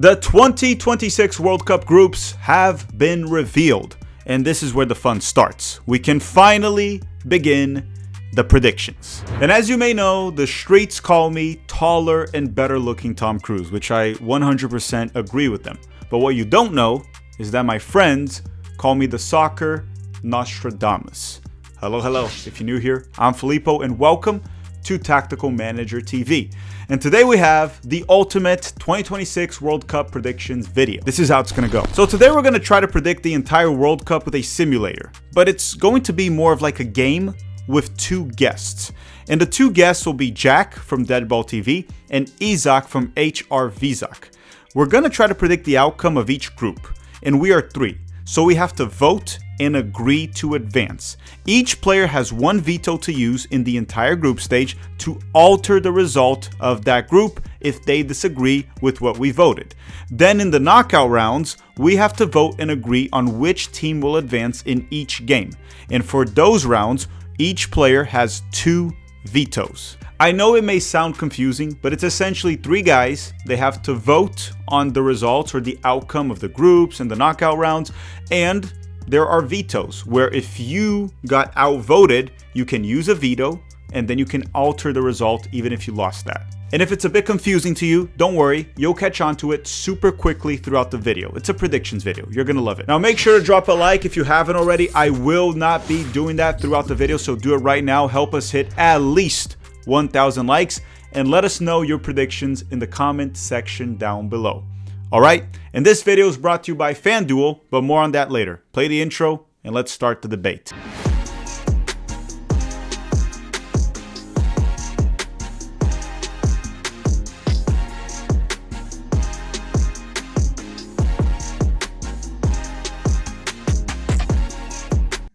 The 2026 World Cup groups have been revealed, and this is where the fun starts. We can finally begin the predictions. And as you may know, the streets call me taller and better looking Tom Cruise, which I 100% agree with them. But what you don't know is that my friends call me the soccer Nostradamus. Hello, hello. If you're new here, I'm Filippo, and welcome to Tactical Manager TV. And today we have the ultimate 2026 World Cup predictions video. This is how it's gonna go. So today we're gonna try to predict the entire World Cup with a simulator, but it's going to be more of like a game with two guests. And the two guests will be Jack from Deadball TV and Isaac from HR Vizak. We're gonna try to predict the outcome of each group, and we are three. So we have to vote and agree to advance. Each player has one veto to use in the entire group stage to alter the result of that group if they disagree with what we voted. Then in the knockout rounds, we have to vote and agree on which team will advance in each game. And for those rounds, each player has two vetoes. I know it may sound confusing, but it's essentially three guys. They have to vote on the results or the outcome of the groups and the knockout rounds. And there are vetoes where if you got outvoted, you can use a veto and then you can alter the result even if you lost that. And if it's a bit confusing to you, don't worry, you'll catch on to it super quickly throughout the video. It's a predictions video. You're gonna love it. Now make sure to drop a like if you haven't already. I will not be doing that throughout the video, so do it right now. Help us hit at least 1,000 likes and let us know your predictions in the comment section down below. All right, and this video is brought to you by FanDuel, but more on that later. Play the intro and let's start the debate.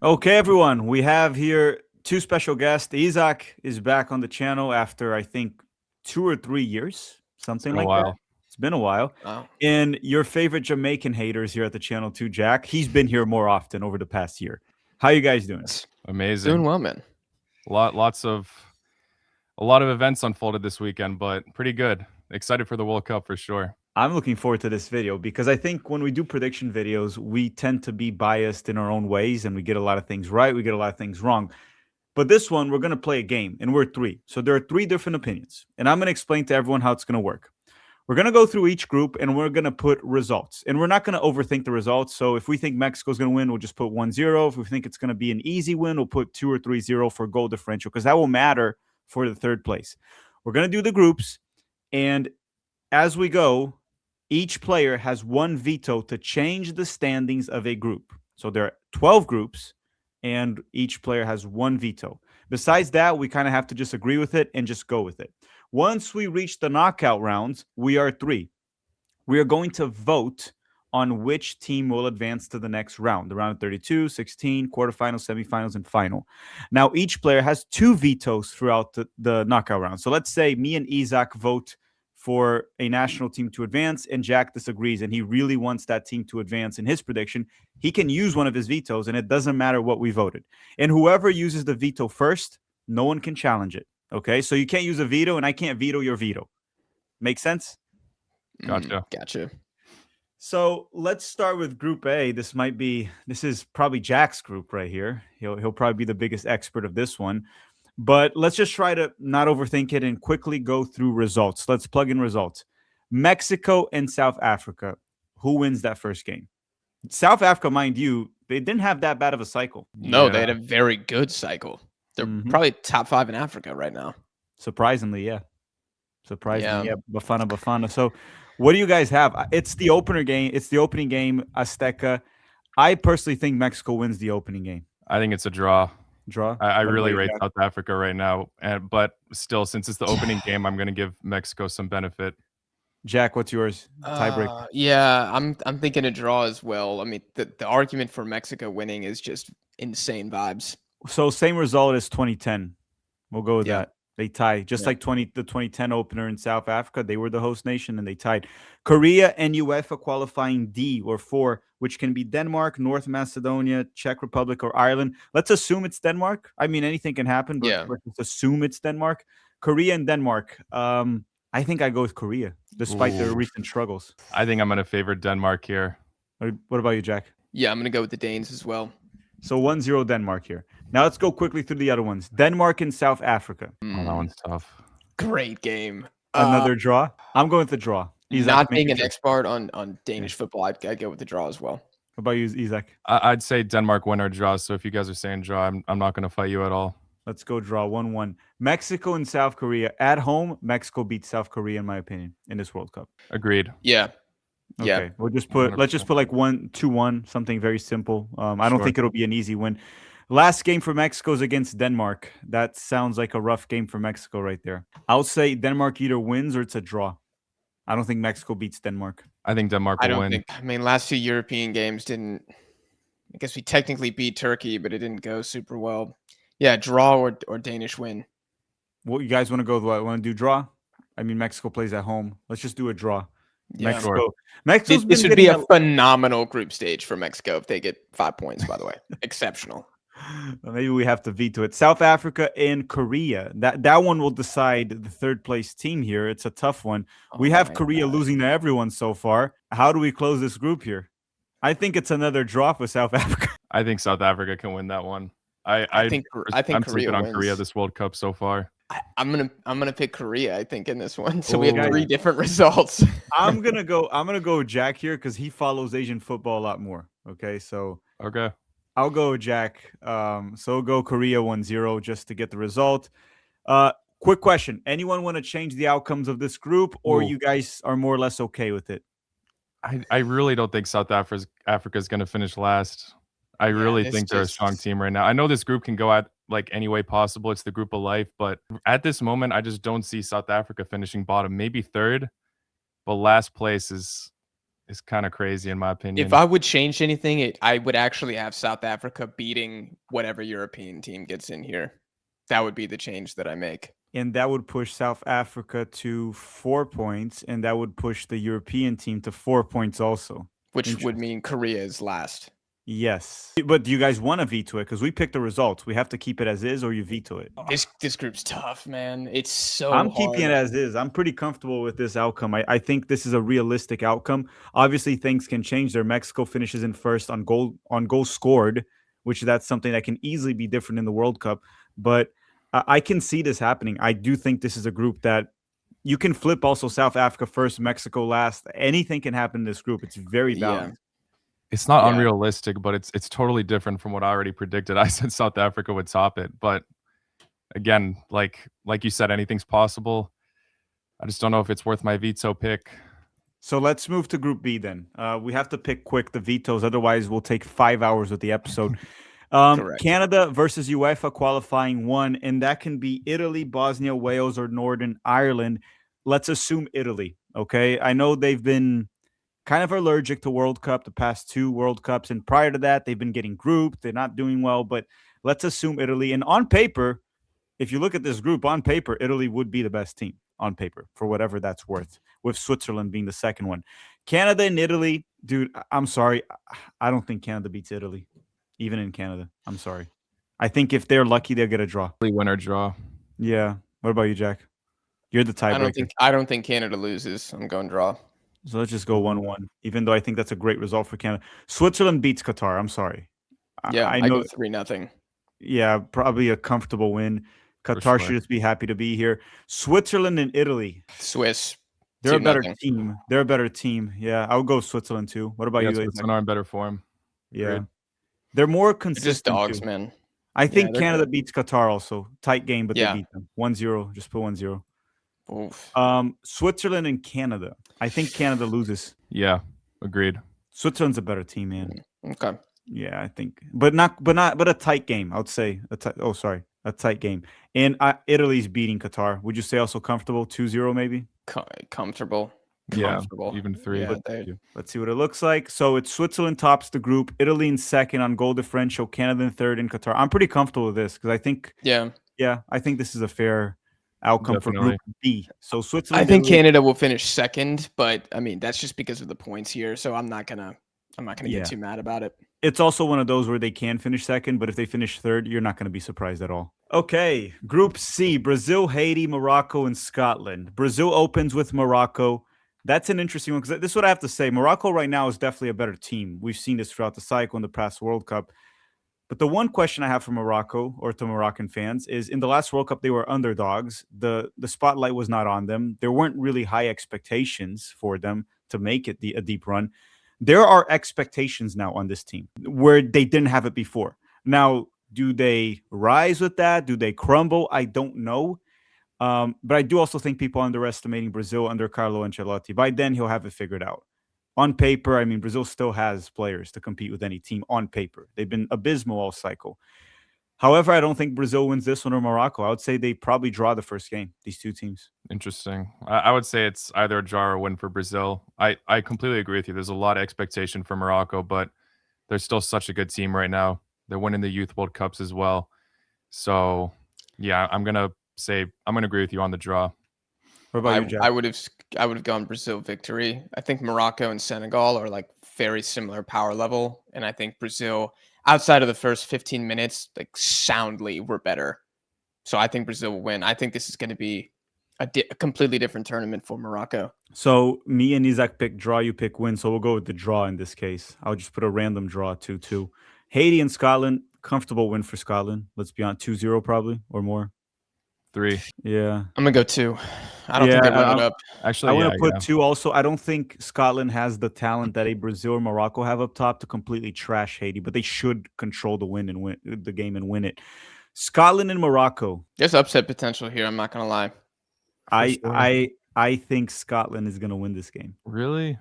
Okay, everyone, we have here two special guests. Isaac is back on the channel after, I think, 2 or 3 years, something like that. It's been a while. Wow. And your favorite Jamaican haters here at the channel too, Jack. He's been here more often over the past year. How you guys doing? Amazing. Doing well, man. A lot of events unfolded this weekend, but pretty good. Excited for the World Cup for sure. I'm looking forward to this video because I think when we do prediction videos, we tend to be biased in our own ways and we get a lot of things right, we get a lot of things wrong. But this one, we're going to play a game and we're three. So there are three different opinions. And I'm going to explain to everyone how it's going to work. We're going to go through each group and we're going to put results. And we're not going to overthink the results. So if we think Mexico's going to win, we'll just put 1-0. If we think it's going to be an easy win, we'll put 2 or 3-0 for goal differential because that will matter for the third place. We're going to do the groups. And as we go, each player has one veto to change the standings of a group. So there are 12 groups and each player has one veto. Besides that, we kind of have to just agree with it and just go with it. Once we reach the knockout rounds, we are three. We are going to vote on which team will advance to the next round, the round of 32, 16, quarterfinals, semifinals, and final. Now, each player has two vetoes throughout the knockout round. So let's say me and Isaac vote for a national team to advance, and Jack disagrees, and he really wants that team to advance in his prediction. He can use one of his vetoes, and it doesn't matter what we voted. And whoever uses the veto first, no one can challenge it. Okay, so you can't use a veto, and I can't veto your veto. Make sense? Gotcha. Gotcha. So let's start with Group A. This is probably Jack's group right here. He'll probably be the biggest expert of this one. But let's just try to not overthink it and quickly go through results. Let's plug in results. Mexico and South Africa. Who wins that first game? South Africa, mind you, they didn't have that bad of a cycle. No, they had a very good cycle. They're probably top 5 in Africa right now. Surprisingly, yeah. Bafana. So what do you guys have? It's the opener game. It's the opening game, Azteca. I personally think Mexico wins the opening game. I think it's a draw. I really rate Jack? South Africa right now, but still, since it's the opening game, I'm going to give Mexico some benefit. Jack, what's yours? Tiebreak. Yeah, I'm thinking a draw as well. I mean, the argument for Mexico winning is just insane vibes. So same result as 2010. We'll go with that. They tied, just like the 2010 opener in South Africa. They were the host nation and they tied. Korea and UEFA qualifying D or 4, which can be Denmark, North Macedonia, Czech Republic, or Ireland. Let's assume it's Denmark. I mean, anything can happen, but let's assume it's Denmark. Korea and Denmark. I think I go with Korea, despite their Ooh. recent struggles. I think I'm going to favor Denmark here. What about you, Jack? Yeah, I'm gonna go with the Danes as well. So 1-0 Denmark here. Now let's go quickly through the other ones. Denmark and South Africa. Oh, that one's tough. Great game. Another draw. I'm going with the draw. Isaac, Not make being your an choice. expert on Danish football, I'd go with the draw as well. What about you, Isaac? I'd say Denmark win or draw. So if you guys are saying draw, I'm not going to fight you at all. Let's go draw 1-1. Mexico and South Korea. At home, Mexico beats South Korea, in my opinion, in this World Cup. Agreed. Yeah. Okay. Yeah. We'll just put let's just put like 2-1, something very simple. I don't Sure. think it'll be an easy win. Last game for Mexico is against Denmark. That sounds like a rough game for Mexico right there. I'll say Denmark either wins or it's a draw. I don't think Mexico beats Denmark. I think Denmark will win. I mean, last few European games didn't. I guess we technically beat Turkey, but it didn't go super well. Yeah, draw or Danish win. What you guys want to go? Want to do draw? I mean, Mexico plays at home. Let's just do a draw. Yeah. Mexico. Sure. Mexico's This been would be getting a phenomenal group stage for Mexico if they get 5 points, by the way. Exceptional. Maybe we have to veto it. South Africa and Korea. That one will decide the third place team here. It's a tough one. We have my Korea God. losing to everyone so far. How do we close this group here? I think it's another draw for South Africa. I think South Africa can win that one. I think I'm Korea sleeping on Korea wins. this World Cup so far. I'm gonna pick Korea, I think, in this one. So Oh, we have guys. 3 different results. I'm gonna go with Jack here because he follows Asian football a lot more. Okay, so Okay. I'll go with Jack. So go Korea 1-0 just to get the result. Quick question. Anyone want to change the outcomes of this group, or Ooh. you guys are more or less okay with it? I really don't think South Africa's going to finish last. I really this think they're a strong team right now. I know this group can go at like any way possible. It's the group of life, but at this moment, I just don't see South Africa finishing bottom, maybe third, but last place is kind of crazy in my opinion. If I would change anything, I would actually have South Africa beating whatever European team gets in here. That would be the change that I make. And that would push South Africa to 4 points, and that would push the European team to 4 points also. Which would mean Korea is last. Yes. But do you guys want to veto it? Because we picked the results. We have to keep it as is, or you veto it. This group's tough, man. It's so I'm hard. keeping it as is. I'm pretty comfortable with this outcome. I think this is a realistic outcome. Obviously, things can change there. Mexico finishes in first on goals scored, which that's something that can easily be different in the World Cup. But I can see this happening. I do think this is a group that you can flip also South Africa first, Mexico last. Anything can happen in this group. It's very balanced. It's not Yeah. unrealistic, but it's totally different from what I already predicted. I said South Africa would top it, but again, like you said, anything's possible. I just don't know if it's worth my veto pick. So let's move to Group B then. We have to pick quick the vetoes, otherwise we'll take 5 hours with the episode. Correct. Canada versus UEFA qualifying 1, and that can be Italy, Bosnia, Wales, or Northern Ireland. Let's assume Italy, okay? I know they've been kind of allergic to World Cup the past 2 World Cups, and prior to that, they've been getting grouped. They're not doing well, but let's assume Italy. And on paper, if you look at this group, on paper, Italy would be the best team on paper for whatever that's worth, with Switzerland being the second one. Canada and Italy, dude, I'm sorry. I don't think Canada beats Italy, even in Canada. I'm sorry. I think if they're lucky, they'll get a draw. Win or draw. Yeah. What about you, Jack? You're the tiebreaker. I don't think Canada loses. I'm going draw. So let's just go 1-1, even though I think that's a great result for Canada. Switzerland beats Qatar. I'm sorry. Yeah, I I know. go 3-0. Yeah, probably a comfortable win. Qatar sure. should just be happy to be here. Switzerland and Italy. Swiss. They're a better 2-0. team. They're a better team. Yeah, I'll go Switzerland too. What about you? Isaac? Switzerland are in better form. Yeah. Agreed. They're more They're consistent. just dogs, too. man. I think they're Canada good. beats Qatar also. Tight game, but Yeah. they beat them. 1-0. Just put 1-0. Oof. Switzerland and Canada. I think Canada loses. Yeah, agreed. Switzerland's a better team, man. Okay. Yeah, I think, but a tight game. I would say a tight game. And Italy's beating Qatar. Would you say also comfortable 2-0 maybe? Comfortable. Yeah, Comfortable. even 3. Yeah, but they- Let's see what it looks like. So it's Switzerland tops the group, Italy in second on goal differential, Canada in third, and Qatar. I'm pretty comfortable with this because I think, yeah. I think this is a fair outcome for Definitely. Group B. So Switzerland. I think Italy- Canada will finish second, but I mean that's just because of the points here. So I'm not gonna I'm not going to Yeah. get too mad about it. It's also one of those where they can finish second, but if they finish third, you're not going to be surprised at all. Okay, Group C, Brazil, Haiti, Morocco, and Scotland. Brazil opens with Morocco. That's an interesting one because this is what I have to say. Morocco right now is definitely a better team. We've seen this throughout the cycle in the past World Cup. But the one question I have for Morocco or to Moroccan fans is in the last World Cup, they were underdogs. The spotlight was not on them. There weren't really high expectations for them to make it a deep run. There are expectations now on this team where they didn't have it before. Now, do they rise with that? Do they crumble? I don't know. But I do also think people are underestimating Brazil under Carlo Ancelotti. By then, he'll have it figured out. On paper, I mean, Brazil still has players to compete with any team on paper. They've been abysmal all cycle. However, I don't think Brazil wins this one or Morocco. I would say they probably draw the first game, these two teams. Interesting. I would say it's either a draw or a win for Brazil. I completely agree with you. There's a lot of expectation for Morocco, but they're still such a good team right now. They're winning the Youth World Cups as well. So, yeah, I'm going to agree with you on the draw. What about you, Jack? I would have gone Brazil victory. I think Morocco and Senegal are like very similar power level, and I think Brazil, outside of the first 15 minutes, like soundly were better. So I think Brazil will win. I think this is going to be a completely different tournament for Morocco. So me and Isaac pick draw, you pick win. So we'll go with the draw in this case. I'll just put a random draw 2-2. Haiti and Scotland, comfortable win for Scotland. Let's be on 2-0 probably or more. 3. Yeah. I'm going to go 2. I don't think they win it up. Actually, I want to put 2 also. I don't think Scotland has the talent that a Brazil or Morocco have up top to completely trash Haiti, but they should control the win the game and win it. Scotland and Morocco. There's upset potential here. I'm not going to lie. I think Scotland is going to win this game. Really?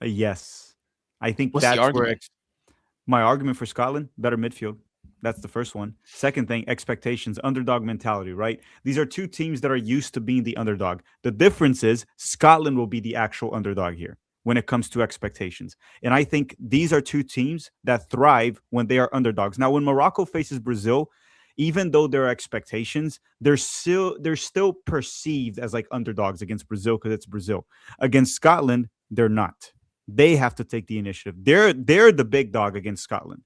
Yes. I think What's the that's argument? where my argument for Scotland, better midfield. That's the first one. Second thing, expectations, underdog mentality, right? These are two teams that are used to being the underdog. The difference is Scotland will be the actual underdog here when it comes to expectations. And I think these are two teams that thrive when they are underdogs. Now, when Morocco faces Brazil, even though there are expectations, they're still perceived as like underdogs against Brazil because it's Brazil. Against Scotland, they're not. They have to take the initiative. They're the big dog against Scotland.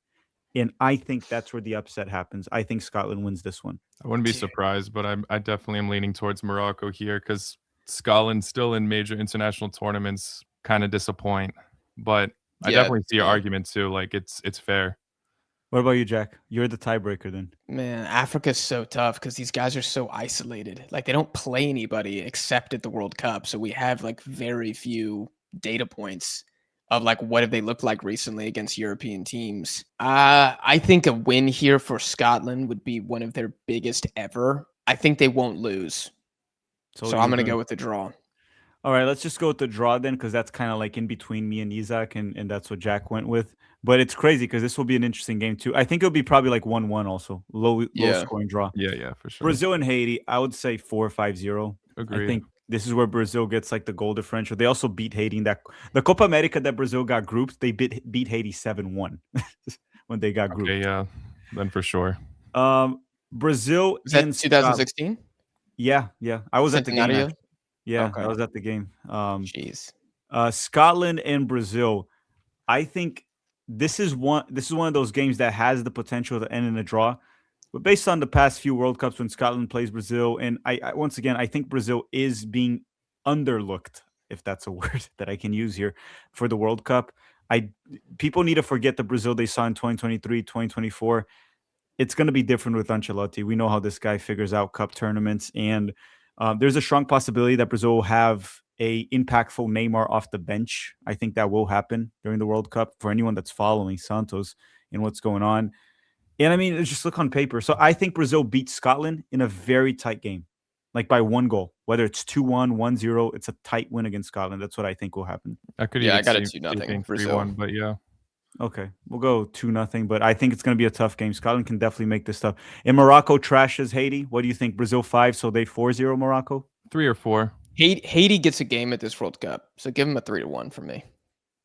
And I think that's where the upset happens. I think Scotland wins this one. I wouldn't be surprised, but I definitely am leaning towards Morocco here because Scotland still in major international tournaments kind of disappoint. But I definitely see your argument too. Like it's fair. What about you, Jack? You're the tiebreaker then. Man, Africa's so tough because these guys are so isolated. Like they don't play anybody except at the World Cup. So we have like very few data points of like what have they looked like recently against European teams. I think a win here for Scotland would be one of their biggest ever. I think they won't lose. So I'm going to go with the draw. All right, let's just go with the draw then, because that's kind of like in between me and Isaac, and that's what Jack went with. But it's crazy because this will be an interesting game too. I think it'll be probably like 1-1 also, low scoring draw. Yeah, for sure. Brazil and Haiti, I would say 4-5-0. Agree. I think this is where Brazil gets like the goal differential. They also beat Haiti in that the Copa America that Brazil got grouped. They beat Haiti 7-1 when they got grouped. Okay, yeah, then for sure. Brazil is that 2016? Yeah. I was at the game. Yeah, okay. I was at the game. Jeez. Scotland and Brazil. I think this is one of those games that has the potential to end in a draw. But based on the past few World Cups when Scotland plays Brazil, and I once again, I think Brazil is being underlooked, if that's a word that I can use here, for the World Cup. People need to forget the Brazil they saw in 2023, 2024. It's going to be different with Ancelotti. We know how this guy figures out cup tournaments, and there's a strong possibility that Brazil will have a impactful Neymar off the bench. I think that will happen during the World Cup for anyone that's following Santos and what's going on. And I mean, just look on paper. So I think Brazil beats Scotland in a very tight game, like by 1 goal. Whether it's 2-1, 1-0, it's a tight win against Scotland. That's what I think will happen. I could I got it 2-0 Brazil. 3-1, but yeah. Okay, we'll go 2-0, but I think it's going to be a tough game. Scotland can definitely make this tough. And Morocco trashes Haiti. What do you think? Brazil 5, so they 4-0 Morocco? 3 or 4. Haiti gets a game at this World Cup, so give them a 3-1 for me.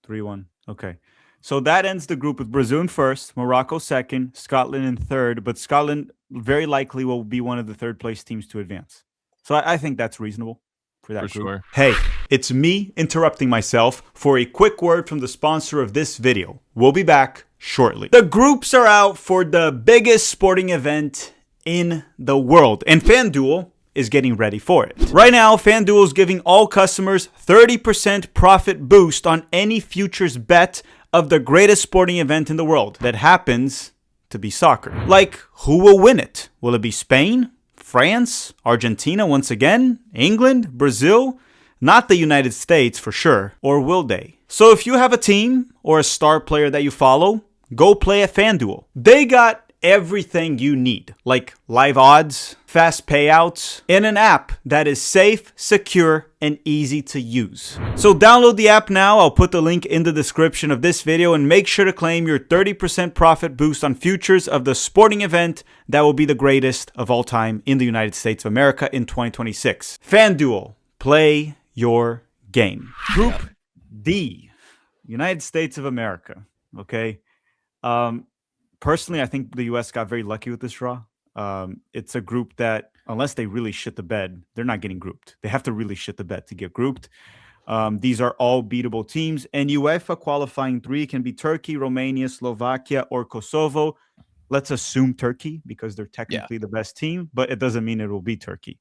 3-1. Okay. So that ends the group with Brazil in first, Morocco second, Scotland in third, but Scotland very likely will be one of the third place teams to advance. So I think that's reasonable. for that For group. sure. Hey, it's me interrupting myself for a quick word from the sponsor of this video. We'll be back shortly. The groups are out for the biggest sporting event in the world, and FanDuel is getting ready for it. Right now, FanDuel is giving all customers 30% profit boost on any futures bet of the greatest sporting event in the world that happens to be soccer. Like, who will win it? Will it be Spain? France? Argentina once again? England? Brazil? Not the United States for sure. Or will they? So if you have a team or a star player that you follow, go play at FanDuel. They got everything you need, like live odds, fast payouts, and an app that is safe, secure, and easy to use. So download the app now. I'll put the link in the description of this video, and make sure to claim your 30% profit boost on futures of the sporting event that will be the greatest of all time in the United States of America in 2026. FanDuel, play your game. Group D, United States of America. Okay. Personally, I think the U.S. got very lucky with this draw. It's a group that, unless they really shit the bed, they're not getting grouped. They have to really shit the bed to get grouped. These are all beatable teams. And UEFA qualifying 3 can be Turkey, Romania, Slovakia, or Kosovo. Let's assume Turkey because they're technically the best team, but it doesn't mean it will be Turkey.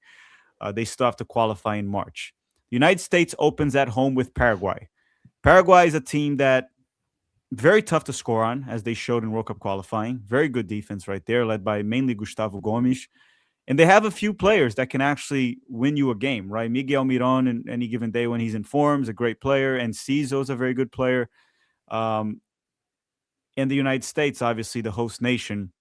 They still have to qualify in March. The United States opens at home with Paraguay. Paraguay is a team that very tough to score on, as they showed in World Cup qualifying. Very good defense right there, led by mainly Gustavo Gomes. And they have a few players that can actually win you a game, right? Miguel Miron, in any given day when he's in form, is a great player. And Cizo's a very good player. In the United States, obviously, the host nation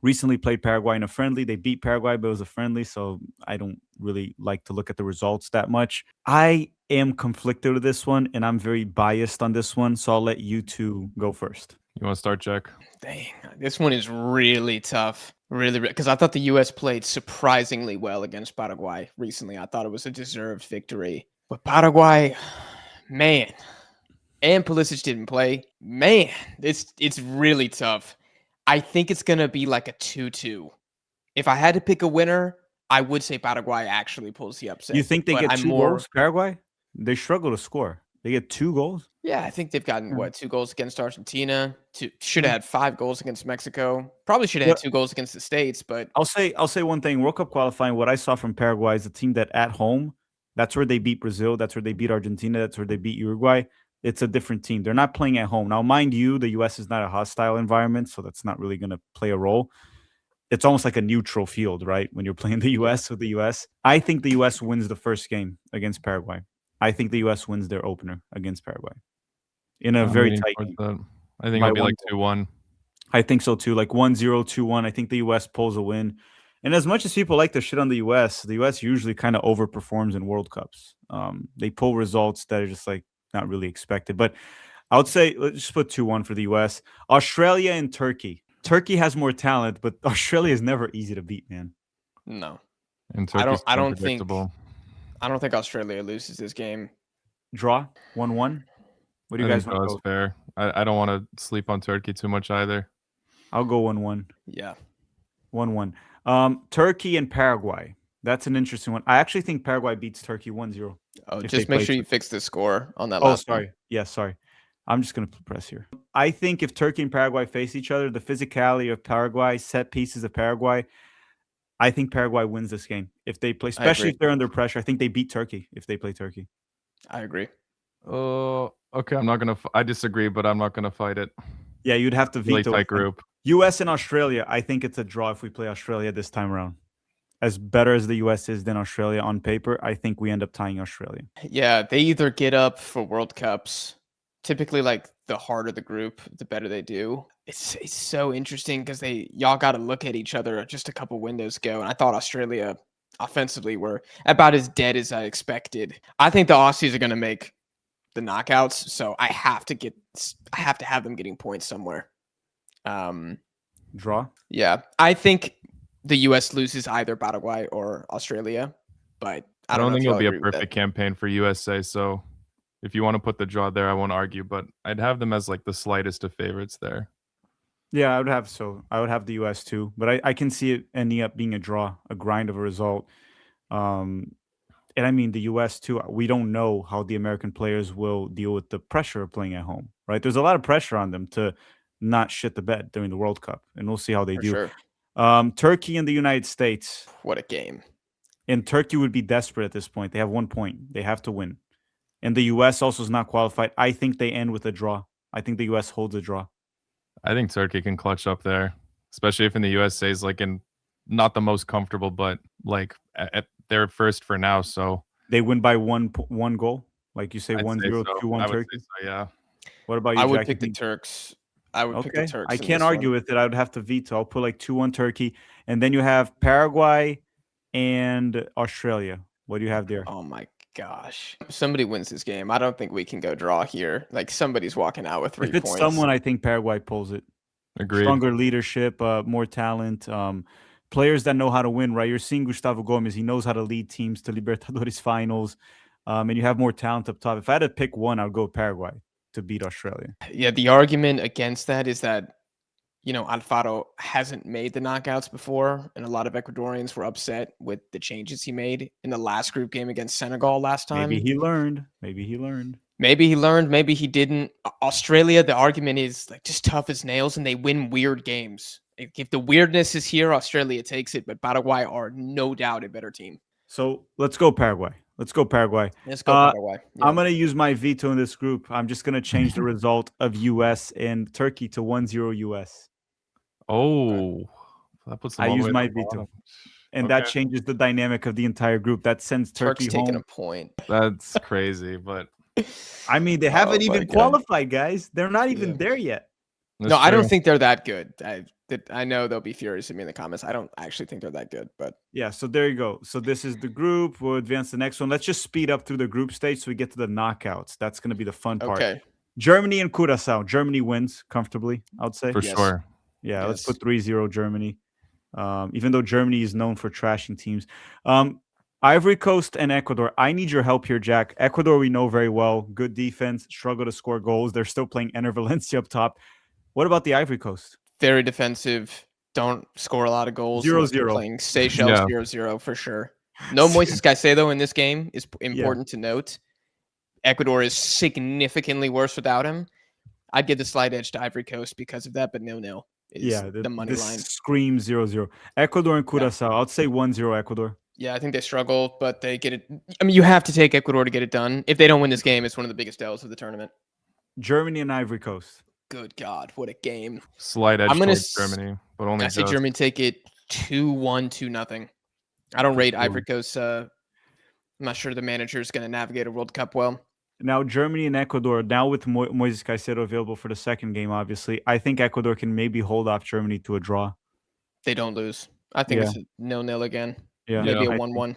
recently played Paraguay in a friendly. They beat Paraguay, but it was a friendly, so I don't really like to look at the results that much. I am conflicted with this one, and I'm very biased on this one, so I'll let you two go first. You want to start, Jack? Dang, this one is really tough. Really, because I thought the U.S. played surprisingly well against Paraguay recently. I thought it was a deserved victory. But Paraguay, man, and Pulisic didn't play. Man, it's really tough. I think it's going to be like a 2-2. If I had to pick a winner, I would say Paraguay actually pulls the upset. You think they get two goals, Paraguay? They struggle to score. They get 2 goals? Yeah, I think they've gotten, 2 goals against Argentina. Should have had 5 goals against Mexico. Probably should have had 2 goals against the States, but... I'll say one thing. World Cup qualifying, what I saw from Paraguay is a team that at home, that's where they beat Brazil. That's where they beat Argentina. That's where they beat Uruguay. It's a different team. They're not playing at home. Now, mind you, the U.S. is not a hostile environment, so that's not really going to play a role. It's almost like a neutral field, right? When you're playing the U.S. with the U.S. I think the U.S. wins the first game against Paraguay. I think the U.S. wins their opener against Paraguay in a very tight game. I think it'll be like 2-1. I think so too, like 1-0, 2-1. I think the U.S. pulls a win. And as much as people like to shit on the U.S. usually kind of overperforms in World Cups. They pull results that are just like not really expected. But I would say let's just put 2-1 for the U.S. Australia and Turkey. Turkey has more talent, but Australia is never easy to beat, man. No. And I don't think Australia loses this game. Draw 1-1. What do you guys want to go? That's fair. I don't want to sleep on Turkey too much either. I'll go 1-1. Yeah. 1-1. Turkey and Paraguay. That's an interesting one. I actually think Paraguay beats Turkey 1-0. Oh, just make sure you fix the score on that last one. Yeah, sorry. I'm just going to press here. I think if Turkey and Paraguay face each other, the physicality of Paraguay, set pieces of Paraguay, I think Paraguay wins this game. If they play, especially if they're under pressure, I think they beat Turkey if they play Turkey. I agree. Okay. I disagree, but I'm not going to fight it. Yeah, you'd have to veto. Really tight group. U.S. and Australia, I think it's a draw if we play Australia this time around. As better as the U.S. is than Australia on paper, I think we end up tying Australia. Yeah, they either get up for World Cups. Typically, like, the harder the group, the better they do. It's so interesting because y'all got to look at each other just a couple windows ago, and I thought Australia offensively were about as dead as I expected. I think the Aussies are going to make the knockouts, so I have to have them getting points somewhere. Draw? Yeah, I think the U.S. loses either Paraguay or Australia, but I don't think it'll be a perfect campaign for USA. So if you want to put the draw there, I won't argue, but I'd have them as like the slightest of favorites there. Yeah, I would have the U.S. too, but I can see it ending up being a draw, a grind of a result. And I mean the US too. We don't know how the American players will deal with the pressure of playing at home, right? There's a lot of pressure on them to not shit the bed during the World Cup, and we'll see how they For do. sure. Turkey and the United States. What a game. And Turkey would be desperate at this point. They have 1 point. They have to win. And the US also is not qualified. I think they end with a draw. I think the US holds a draw. I think Turkey can clutch up there, especially if in the USA is like in not the most comfortable, but like they're first for now. So They win by one goal. Like you say, I'd 1-0, so. 2-1 I would Turkey. say so, yeah. What about you, I would Jack? pick the Turks. I would pick the Okay. Turks. I in can't this argue one. with it. I would have to veto. I'll put like 2-1 Turkey. And then you have Paraguay and Australia. What do you have there? Oh my gosh. If somebody wins this game, I don't think we can go draw here. Like somebody's walking out with 3 If it's points. someone, I think Paraguay pulls it. Agreed. Stronger leadership, more talent, players that know how to win, right? You're seeing Gustavo Gomez. He knows how to lead teams to Libertadores finals, and you have more talent up top. If I had to pick one, I would go with Paraguay to beat Australia. Yeah, the argument against that is that, Alfaro hasn't made the knockouts before, and a lot of Ecuadorians were upset with the changes he made in the last group game against Senegal last time. Maybe he learned. Maybe he learned. Maybe he learned, maybe he didn't. Australia, the argument is like just tough as nails, and they win weird games. If the weirdness is here, Australia takes it, but Paraguay are no doubt a better team. So let's go Paraguay. Let's go Paraguay. Let's go Paraguay. Yeah. I'm going to use my veto in this group. I'm just going to change the result of US and Turkey to 1-0 US. Oh, that puts them I all the use way at my the veto. bottom. And that Okay. changes the dynamic of the entire group. That sends Turkey Turks taking home. a point. That's crazy, but I mean, they haven't Oh my even God. qualified, guys. They're not even Yeah. there yet. No, I don't think they're that good. I know they'll be furious at me in the comments. I don't actually think they're that good, but Yeah, so there you go. So this is the group. We'll advance to the next one. Let's just speed up through the group stage so we get to the knockouts. That's going to be the fun part. okay. Germany and Curacao. Germany wins comfortably, I would say. for Yes. sure. Yeah, let's Yes. put 3-0 Germany. Even though Germany is known for trashing teams. Ivory Coast and Ecuador. I need your help here, Jack. Ecuador, we know very well. Good defense, struggle to score goals. They're still playing Ener Valencia up top. What about the Ivory Coast? Very defensive. Don't score a lot of goals. 0-0. unless you're playing Seychelles Yeah. 0-0 for sure. No Moises Caicedo in this game is important to note. Ecuador is significantly worse without him. I'd give the slight edge to Ivory Coast because of that, but 0-0 is Yeah, the money this line. screams 0-0. Ecuador and Curacao. I'd say 1-0 Ecuador. Yeah, I think they struggle, but they get it. I mean, you have to take Ecuador to get it done. If they don't win this game, it's one of the biggest L's of the tournament. Germany and Ivory Coast. Good God, what a game. Slight edge I'm gonna towards Germany, but only I say just. Germany take it 2-1, 2-0. I don't rate Ivory Coast. I'm not sure the manager is going to navigate a World Cup well. Now, Germany and Ecuador, now with Moises Caicedo available for the second game, obviously, I think Ecuador can maybe hold off Germany to a draw. They don't lose. I think Yeah. it's a 0-0 again. Yeah, Maybe Yeah. a I 1-1.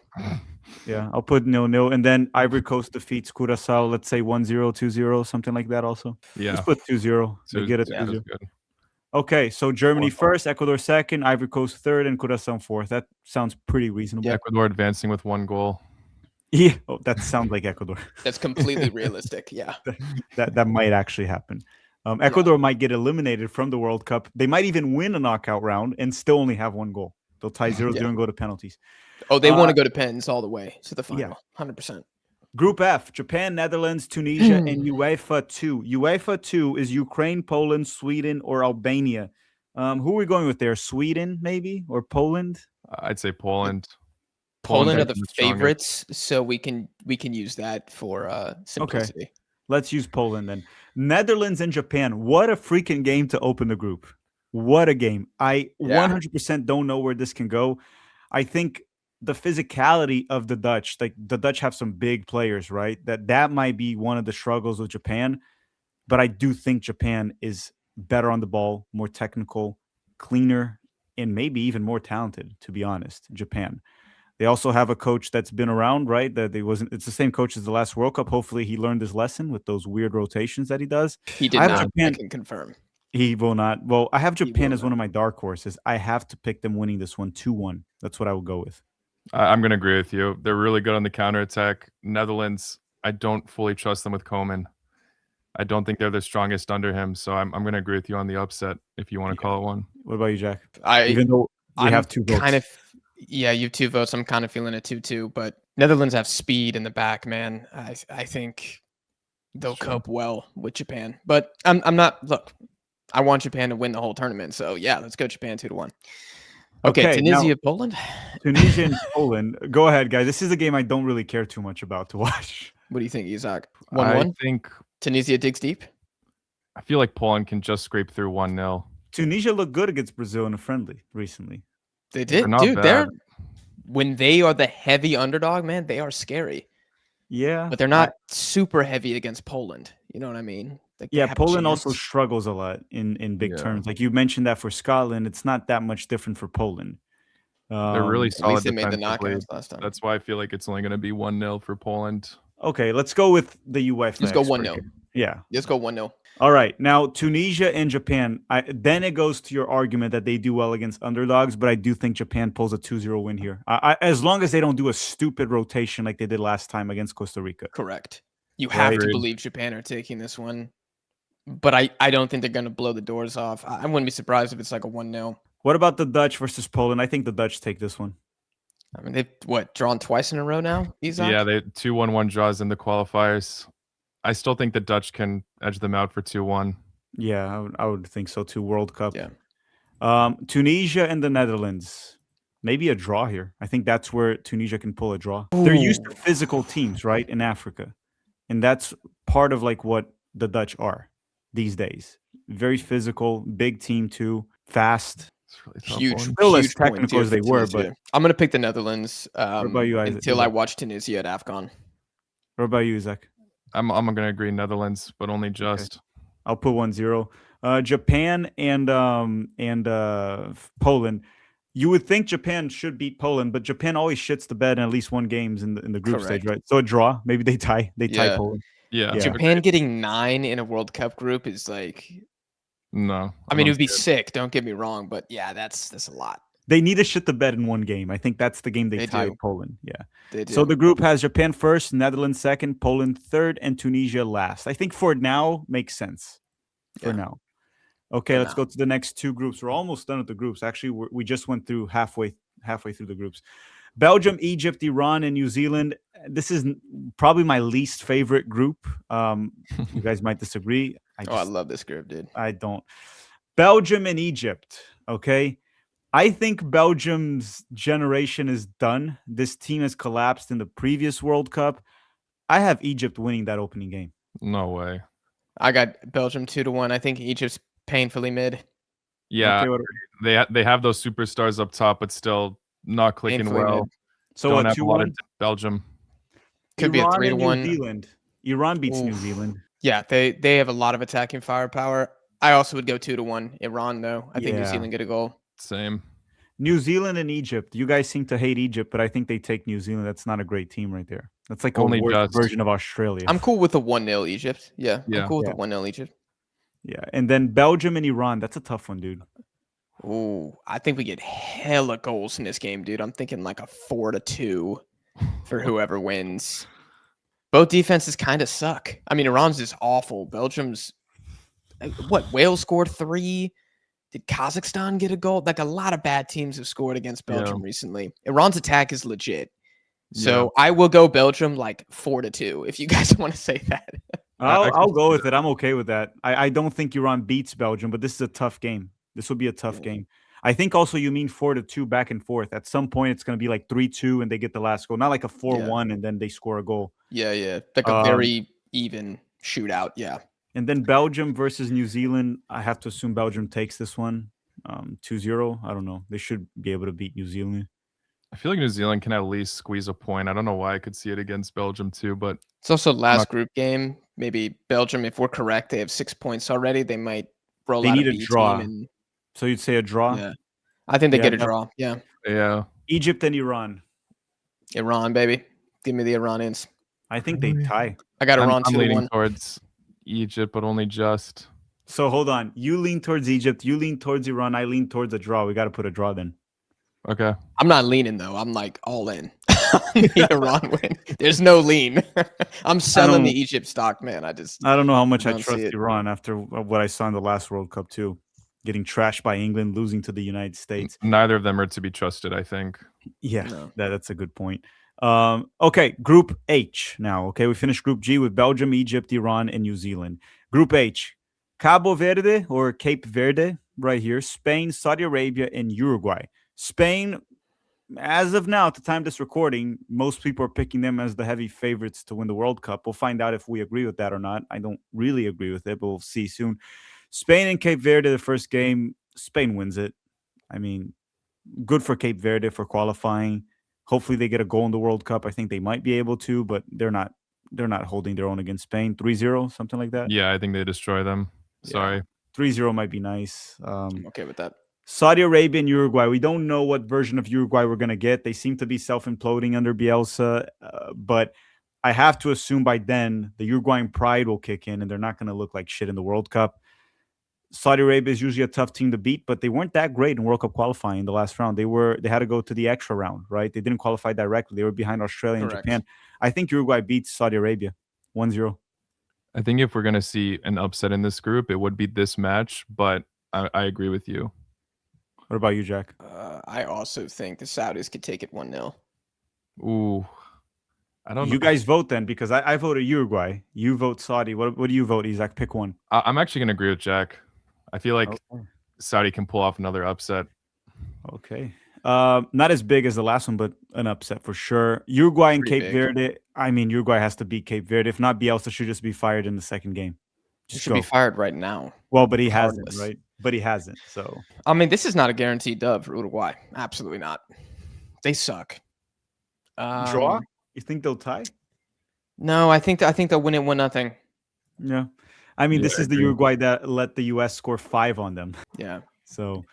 Yeah, I'll put 0-0. And then Ivory Coast defeats Curacao, let's say 1-0, 2-0, something like that also. Yeah. Let's put 2-0. They So get it yeah, 2-0. that's good. Okay, so Germany 1-1. first, Ecuador second, Ivory Coast third, and Curacao fourth. That sounds pretty reasonable. Ecuador advancing with 1 goal. Yeah, oh, that sounds like Ecuador. That's completely realistic. Yeah. That might actually happen. Ecuador might get eliminated from the World Cup. They might even win a knockout round and still only have 1 goal. They'll tie 0-0 Yeah. and go to penalties. Oh, they want to go to pens all the way to the final. Yeah. 100%. Group F, Japan, Netherlands, Tunisia, and UEFA 2. UEFA 2 is Ukraine, Poland, Sweden, or Albania. Who are we going with there? Sweden, maybe? Or Poland? I'd say Poland. Poland are Poland's the strongest. favorites, so we can use that for simplicity. Let's use Poland then. Netherlands and Japan. What a freaking game to open the group. What a game. I 100% don't know where this can go. I think the physicality of the Dutch, like the Dutch have some big players, right? That might be one of the struggles with Japan. But I do think Japan is better on the ball, more technical, cleaner, and maybe even more talented, to be honest, Japan. They also have a coach that's been around, right? It's the same coach as the last World Cup. Hopefully he learned his lesson with those weird rotations that he does. He did I have not. Japan- I can confirm. He will not. Well, I have Japan will as one of my dark horses. I have to pick them winning this one 2-1. That's what I will go with. I'm going to agree with you. They're really good on the counterattack. Netherlands, I don't fully trust them with Koeman. I don't think they're the strongest under him. So I'm going to agree with you on the upset if you want to call it one. What about you, Jack? I Even though we I'm have 2 votes. you have 2 votes. I'm kind of feeling a 2-2, but Netherlands have speed in the back, man. I think they'll Sure. cope well with Japan. But I'm not. Look, I want Japan to win the whole tournament. So yeah, let's go Japan 2-1. Okay, Okay, now Tunisia, Poland. Tunisia and Poland. Go ahead, guys. This is a game I don't really care too much about to watch. What do you think, Isaac? I 1-1. think Tunisia digs deep. I feel like Poland can just scrape through 1-0. Tunisia looked good against Brazil in a friendly recently. They They're did, not dude. bad. They're when they are the heavy underdog, man. They are scary, Yeah, but they're not super heavy against Poland. You know what I mean? Like they Yeah, have a Poland also chance. struggles a lot in big Yeah. terms. Like you mentioned that for Scotland, it's not that much different for Poland. They're really At solid least they made the defensively. knockouts last time. That's why I feel like it's only going to be 1-0 for Poland. Okay, let's go with the UEFA. Let's go expert 1-0. here. Yeah. Let's go 1-0. All right. Now Tunisia and Japan. Then it goes to your argument that they do well against underdogs, but I do think Japan pulls a 2-0 win here. As long as they don't do a stupid rotation like they did last time against Costa Rica. Correct. You have to Agreed. believe Japan are taking this one, but I don't think they're going to blow the doors off. I wouldn't be surprised if it's like a 1-0. What about the Dutch versus Poland? I think the Dutch take this one. I mean, they've drawn twice in a row now, Isaac? Yeah, they 2-1-1 draws in the qualifiers. I still think the Dutch can edge them out for 2-1. Yeah, I would think so too. World Cup. Yeah. Tunisia and the Netherlands. Maybe a draw here. I think that's where Tunisia can pull a draw. They're used to physical teams, right, in Africa. And that's part of like what the Dutch are these days. Very physical, big team too, fast. It's a really tough Huge, one. Still as huge point technical here as they for were, Tunisia. but I'm going to pick the Netherlands about you, Isaac? until I watch Tunisia at AFCON. What about you, Zach? I'm going to agree Netherlands, but only just. I'll put 1-0. Japan and Poland. You would think Japan should beat Poland, but Japan always shits the bed in at least one games in the group stage, Correct. right? So a draw. Maybe they tie. They tie Yeah. Poland. Yeah. Yeah. Japan getting 9 in a World Cup group is like, No. I mean, it would be scared. sick. Don't get me wrong, but yeah, that's a lot. They need to shit the bed in one game. I think that's the game they They tie do. Poland. Yeah. They do. So the group has Japan first, Netherlands second, Poland third, and Tunisia last. I think for now makes sense. For Yeah. now. Okay, For let's now. go to the next two groups. We're almost done with the groups. Actually, we just went through halfway through the groups. Belgium, Egypt, Iran, and New Zealand. This is probably my least favorite group. You guys might disagree. I love this group, dude. I don't. Belgium and Egypt. Okay. I think Belgium's generation is done. This team has collapsed in the previous World Cup. I have Egypt winning that opening game. No way. I got Belgium 2-1. I think Egypt's painfully mid. Yeah. Okay, They have those superstars up top, but still not clicking Painfully well. mid. so Don't a have a lot 2-1. of Belgium. Could be a Iran and 3-1. New Zealand. Iran beats New Oof. Zealand. Yeah, they have a lot of attacking firepower. I also would go 2-1. Iran, though. I think New Yeah. Zealand get a goal. Same. New Zealand and Egypt. You guys seem to hate Egypt, but I think they take New Zealand. That's not a great team right there. That's like Only a worse just. version of Australia. I'm cool with a 1-0 Egypt. Yeah, Yeah. I'm cool with Yeah. a 1-0 Egypt. Yeah, and then Belgium and Iran. That's a tough one, dude. Ooh, I think we get hella goals in this game, dude. I'm thinking like a 4-2 for whoever wins. Both defenses kind of suck. I mean, Iran's is awful. Belgium's what? Wales scored 3. Did Kazakhstan get a goal? Like a lot of bad teams have scored against Belgium recently. Iran's attack is legit. So I will go Belgium like 4-2 if you guys want to say that. I'll go with it. I'm okay with that. I don't think Iran beats Belgium, but this is a tough game. This will be a tough game. I think also you mean 4-2 back and forth. At some point, it's going to be like 3-2 and they get the last goal. Not like a 4-1 and then they score a goal. Yeah. Like a very even shootout. Yeah. And then Belgium versus New Zealand. I have to assume Belgium takes this one 2-0. I don't know. They should be able to beat New Zealand. I feel like New Zealand can at least squeeze a point. I don't know why I could see it against Belgium too, but it's also last group game. Maybe Belgium, if we're correct, they have 6 points already. They might roll They out need a a B draw. team and So you'd say a draw? yeah. I think they Yeah, get a draw. Yeah. yeah. Egypt and Iran. Iran, baby. Give me the Iranians. I think they tie. I got Iran I'm leaning 2-1. towards Egypt, but only just. So hold on. You lean towards Egypt. You lean towards Iran. I lean towards a draw. We got to put a draw then. Okay. I'm not leaning though. I'm like all in. The Iran win. There's no lean. I'm selling the Egypt stock, man. I don't know how much I don't trust see it. Iran after what I saw in the last World Cup too. Getting trashed by England, losing to the United States. Neither of them are to be trusted, I think. Yeah, No. that's a good point. Okay, Group H now. Okay, we finished Group G with Belgium, Egypt, Iran, and New Zealand. Group H, Cabo Verde or Cape Verde, right here. Spain, Saudi Arabia, and Uruguay. Spain, as of now, at the time of this recording, most people are picking them as the heavy favorites to win the World Cup. We'll find out if we agree with that or not. I don't really agree with it, but we'll see soon. Spain and Cape Verde, the first game, Spain wins it. I mean, good for Cape Verde for qualifying. Hopefully they get a goal in the World Cup. I think they might be able to, but they're not holding their own against Spain. 3-0, something like that. Yeah, I think they destroy them. Sorry. 3-0 might be nice. I'm okay with that. Saudi Arabia and Uruguay. We don't know what version of Uruguay we're going to get. They seem to be self-imploding under Bielsa, but I have to assume by then the Uruguayan pride will kick in and they're not going to look like shit in the World Cup. Saudi Arabia is usually a tough team to beat, but they weren't that great in World Cup qualifying in the last round. They had to go to the extra round, right? They didn't qualify directly. They were behind Australia and Japan. I think Uruguay beats Saudi Arabia 1-0. I think if we're going to see an upset in this group, it would be this match, but I agree with you. What about you, Jack? I also think the Saudis could take it 1-0. Ooh. I don't know. You guys vote then, because I voted Uruguay. You vote Saudi. What do you vote, Isaac? Pick one. I'm actually going to agree with Jack. I feel like Saudi can pull off another upset. Okay. Not as big as the last one, but an upset for sure. Uruguay and Cape Verde. I mean, Uruguay has to beat Cape Verde. If not, Bielsa should just be fired in the second game. He should be fired right now. Well, but he hasn't, right? But he hasn't. So I mean, this is not a guaranteed dub for Uruguay. Absolutely not. They suck. Draw? You think they'll tie? No, I think they'll win it 1-0. Yeah. I mean, this is the Uruguay that let the US score 5 on them. Yeah. So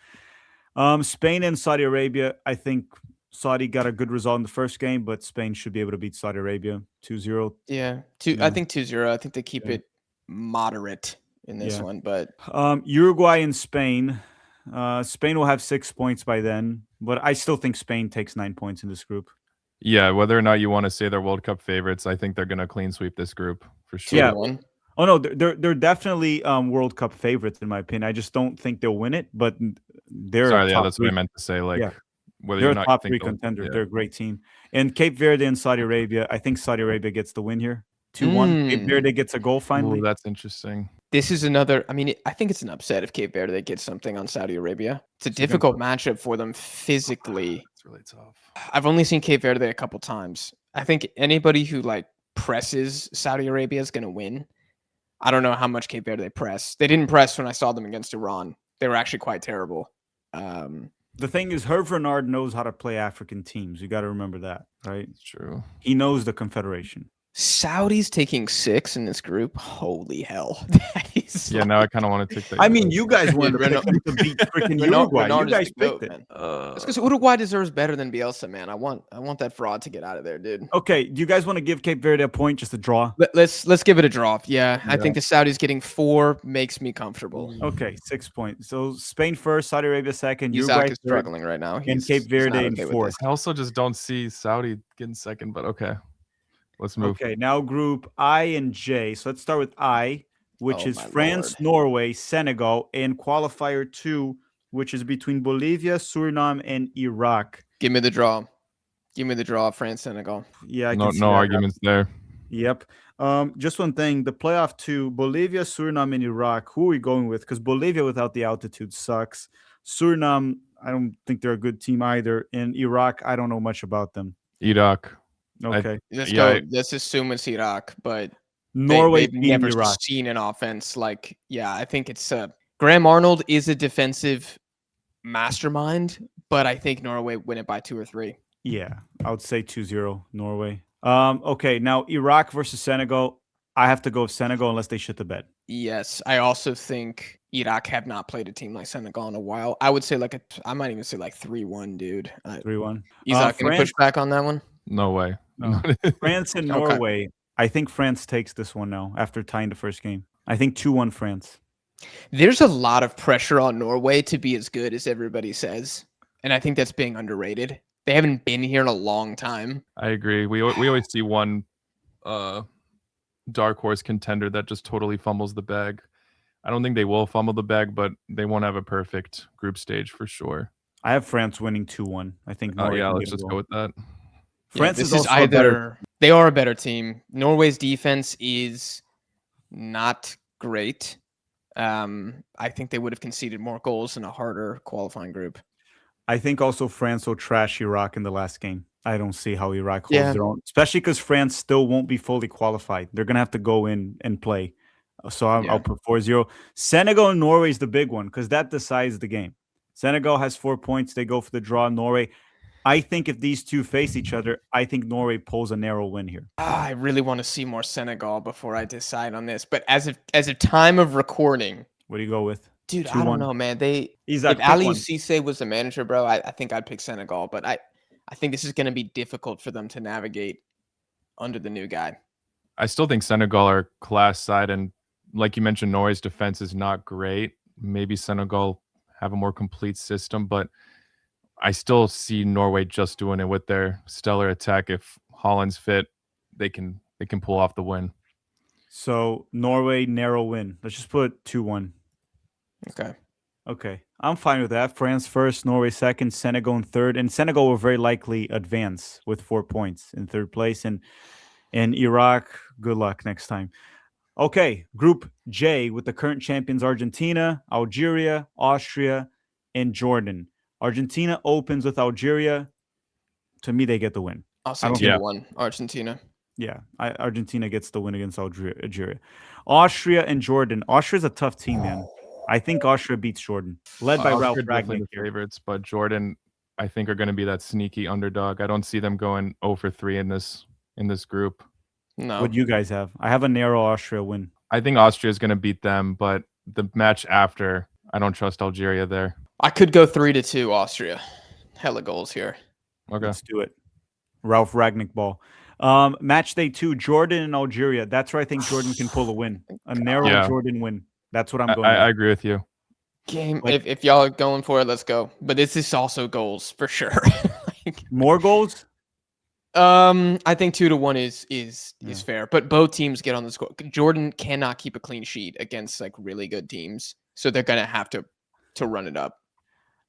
Spain and Saudi Arabia, I think Saudi got a good result in the first game, but Spain should be able to beat Saudi Arabia 2-0. Yeah. I think 2-0. I think they keep it moderate in this one, but Uruguay and Spain. Spain will have 6 points by then, but I still think Spain takes 9 points in this group. Yeah, whether or not you want to say they're World Cup favorites, I think they're going to clean sweep this group for sure. Yeah. Oh no, they're definitely World Cup favorites in my opinion. I just don't think they'll win it, but they're that's what I meant to say. Like, whether they're you're not a top 3 contender. They're a great team. And Cape Verde and Saudi Arabia, I think Saudi Arabia gets the win here. 2-1. Cape Verde gets a goal finally. Ooh, that's interesting. This is another. I mean, I think it's an upset if Cape Verde gets something on Saudi Arabia. It's a difficult matchup for them physically. It's really tough. I've only seen Cape Verde a couple times. I think anybody who like presses Saudi Arabia is going to win. I don't know how much Cape Verde they press. They didn't press when I saw them against Iran. They were actually quite terrible. The thing is, Hervé Renard knows how to play African teams. You got to remember that, right? It's true. He knows the Confederation. Saudis taking 6 in this group. Holy hell. Now I kind of want to take that. I mean, you guys wanted to beat freaking Uruguay. You guys picked it. It's because Uruguay deserves better than Bielsa, man. I want that fraud to get out of there, dude. Okay, do you guys want to give Cape Verde a point, just a draw? Let's give it a draw. Yeah, I think the Saudis getting 4 makes me comfortable. Okay, 6 points. So Spain first, Saudi Arabia second, Isaac Uruguay is struggling right now. and Cape Verde in fourth. I also just don't see Saudi getting second, but okay. Let's move. Okay, now group I and J. So let's start with I, which is France, Norway, Senegal, and qualifier 2, which is between Bolivia, Suriname, and Iraq. Give me the draw. Give me the draw, France, Senegal. Yeah, I no arguments there. Yep. Just one thing, the playoff 2, Bolivia, Suriname, and Iraq. Who are we going with? Because Bolivia without the altitude sucks. Suriname, I don't think they're a good team either. And Iraq, I don't know much about them. Iraq. Okay. Let's assume it's Iraq, but Norway they've never Iraq. seen an offense like, I think it's Graham Arnold is a defensive mastermind, but I think Norway win it by 2 or 3. Yeah, I would say 2-0 Norway. Okay, now Iraq versus Senegal. I have to go with Senegal unless they shit the bed. Yes, I also think Iraq have not played a team like Senegal in a while. I would say I might even say 3-1, dude. 3-1. Isaac, can you push back on that one? No way. No. France and Norway. I think France takes this one now after tying the first game. I think 2-1 France. There's a lot of pressure on Norway to be as good as everybody says, and I think that's being underrated. They haven't been here in a long time. I agree. We always see one dark horse contender that just totally fumbles the bag. I don't think they will fumble the bag, but they won't have a perfect group stage for sure. I have France winning 2-1. I think. Let's just go with that. France this is is also a better. either they are a better team. Norway's defense is not great. I think they would have conceded more goals in a harder qualifying group. I think also France will trash Iraq in the last game. I don't see how Iraq holds Yeah. their own, especially because France still won't be fully qualified. They're gonna have to go in and play. So I'll put 4-0. Senegal and Norway is the big one because that decides the game. Senegal has 4 points. They go for the draw. Norway. I think if these two face each other, I think Norway pulls a narrow win here. I really want to see more Senegal before I decide on this. But as of time of recording, What do you go with? dude, 2-1. I don't know, man. Isaac, If Ali one. Cisse was the manager, bro, I think I'd pick Senegal. But I think this is going to be difficult for them to navigate under the new guy. I still think Senegal are class side, and like you mentioned, Norway's defense is not great. Maybe Senegal have a more complete system, but I still see Norway just doing it with their stellar attack. If Holland's fit, they can pull off the win. So Norway narrow win. Let's just put 2-1. Okay. I'm fine with that. France first, Norway second, Senegal in third, and Senegal will very likely advance with 4 points in third place. And Iraq, good luck next time. Okay, Group J with the current champions Argentina, Algeria, Austria, and Jordan. Argentina opens with Algeria. To me, they get the win. I'll say 2-1 Argentina. Yeah, Argentina gets the win against Algeria. Austria and Jordan. Austria's a tough team, man. I think Austria beats Jordan, led by Ralph Ragnick. The favorites, but Jordan, I think, are going to be that sneaky underdog. I don't see them going 0-3 in this group. No. What do you guys have? I have a narrow Austria win. I think Austria is going to beat them, but the match after, I don't trust Algeria there. I could go 3-2 Austria. Hella goals here. Okay, let's do it. Ralph Ragnick ball. Match day 2, Jordan and Algeria. That's where I think Jordan can pull a win. A narrow Jordan win. That's what I'm going with. I agree with you. Game. If y'all are going for it, let's go. But this is also goals for sure. More goals? I think 2-1 is fair. But both teams get on the score. Jordan cannot keep a clean sheet against like really good teams, so they're gonna have to run it up.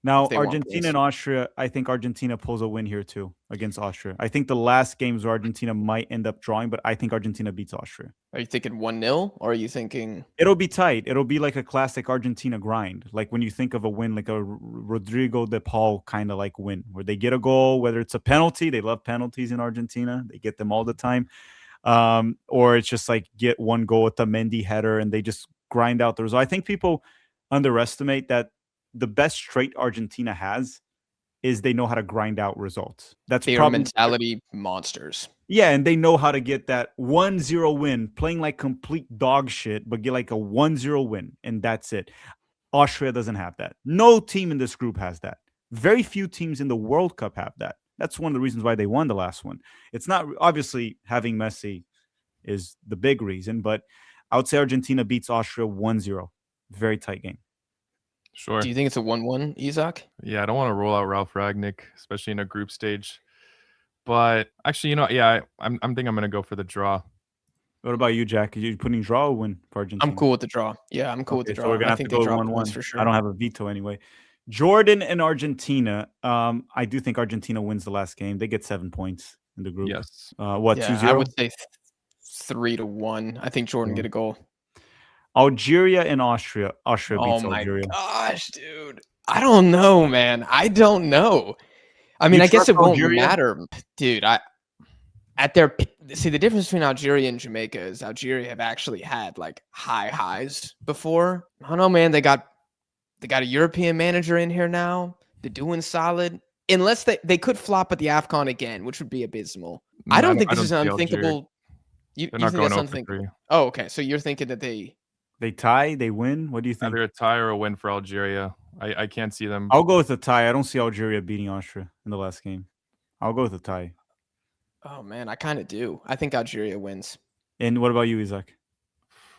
Now, Argentina and Austria, I think Argentina pulls a win here too against Austria. I think the last games where Argentina might end up drawing, but I think Argentina beats Austria. Are you thinking 1-0 or are you thinking... It'll be tight. It'll be like a classic Argentina grind. Like when you think of a win, like a Rodrigo de Paul kind of like win, where they get a goal, whether it's a penalty. They love penalties in Argentina. They get them all the time. Or it's just like get one goal with the Mendy header and they just grind out the result. I think people underestimate that the best trait Argentina has is they know how to grind out results. That's they probably are mentality monsters. Yeah, and they know how to get that 1-0 win, playing like complete dog shit, but get like a 1-0 win, and that's it. Austria doesn't have that. No team in this group has that. Very few teams in the World Cup have that. That's one of the reasons why they won the last one. It's not obviously having Messi is the big reason, but I would say Argentina beats Austria 1-0. Very tight game. Sure. Do you think it's a 1-1, Isaac? Yeah, I don't want to rule out Ralph Ragnick, especially in a group stage. But actually, I think I'm going to go for the draw. What about you, Jack? Are you putting draw or win for Argentina? I'm cool with the draw. Yeah, I'm cool with the draw. So we're going to have to go 1-1 for sure. I don't have a veto anyway. Jordan and Argentina. I do think Argentina wins the last game. They get 7 points in the group. Yes. 2-0? I would say 3-1. I think Jordan get a goal. Algeria and Austria. Austria beats Algeria. Oh my gosh, dude. I don't know, man. I don't know. I mean, I guess it won't matter, dude. See, the difference between Algeria and Jamaica is Algeria have actually had like high highs before. I don't know, man. They got a European manager in here now. They're doing solid. Unless they could flop at the AFCON again, which would be abysmal. I don't think this is an unthinkable. They're not going that's unthinkable. Oh, okay. So you're thinking that they tie, they win? What do you think? Either a tie or a win for Algeria. I can't see them. I'll go with a tie. I don't see Algeria beating Austria in the last game. I'll go with a tie. Oh man, I kind of do. I think Algeria wins. And what about you, Isaac?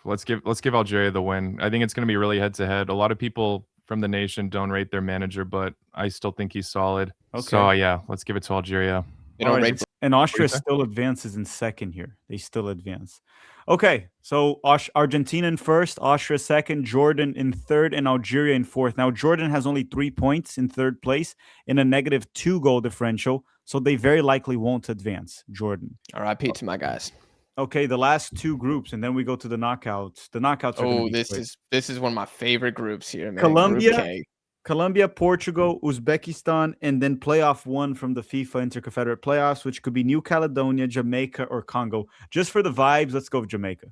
Let's give Algeria the win. I think it's going to be really head to head. A lot of people from the nation don't rate their manager, but I still think he's solid. Okay. So yeah, let's give it to Algeria. They don't rate And Austria say? still advances in second here. They still advance. Okay, so Argentina in first, Austria second, Jordan in third, and Algeria in fourth. Now, Jordan has only 3 points in third place in a -2 goal differential, so they very likely won't advance, Jordan. RIP to my guys. Okay, the last 2 groups, and then we go to the knockouts. The knockouts are going to Oh, be quick. this is one of my favorite groups here, man. Colombia, Group K. Colombia, Portugal, Uzbekistan, and then playoff 1 from the FIFA Interconfederate Playoffs, which could be New Caledonia, Jamaica, or Congo. Just for the vibes, let's go with Jamaica.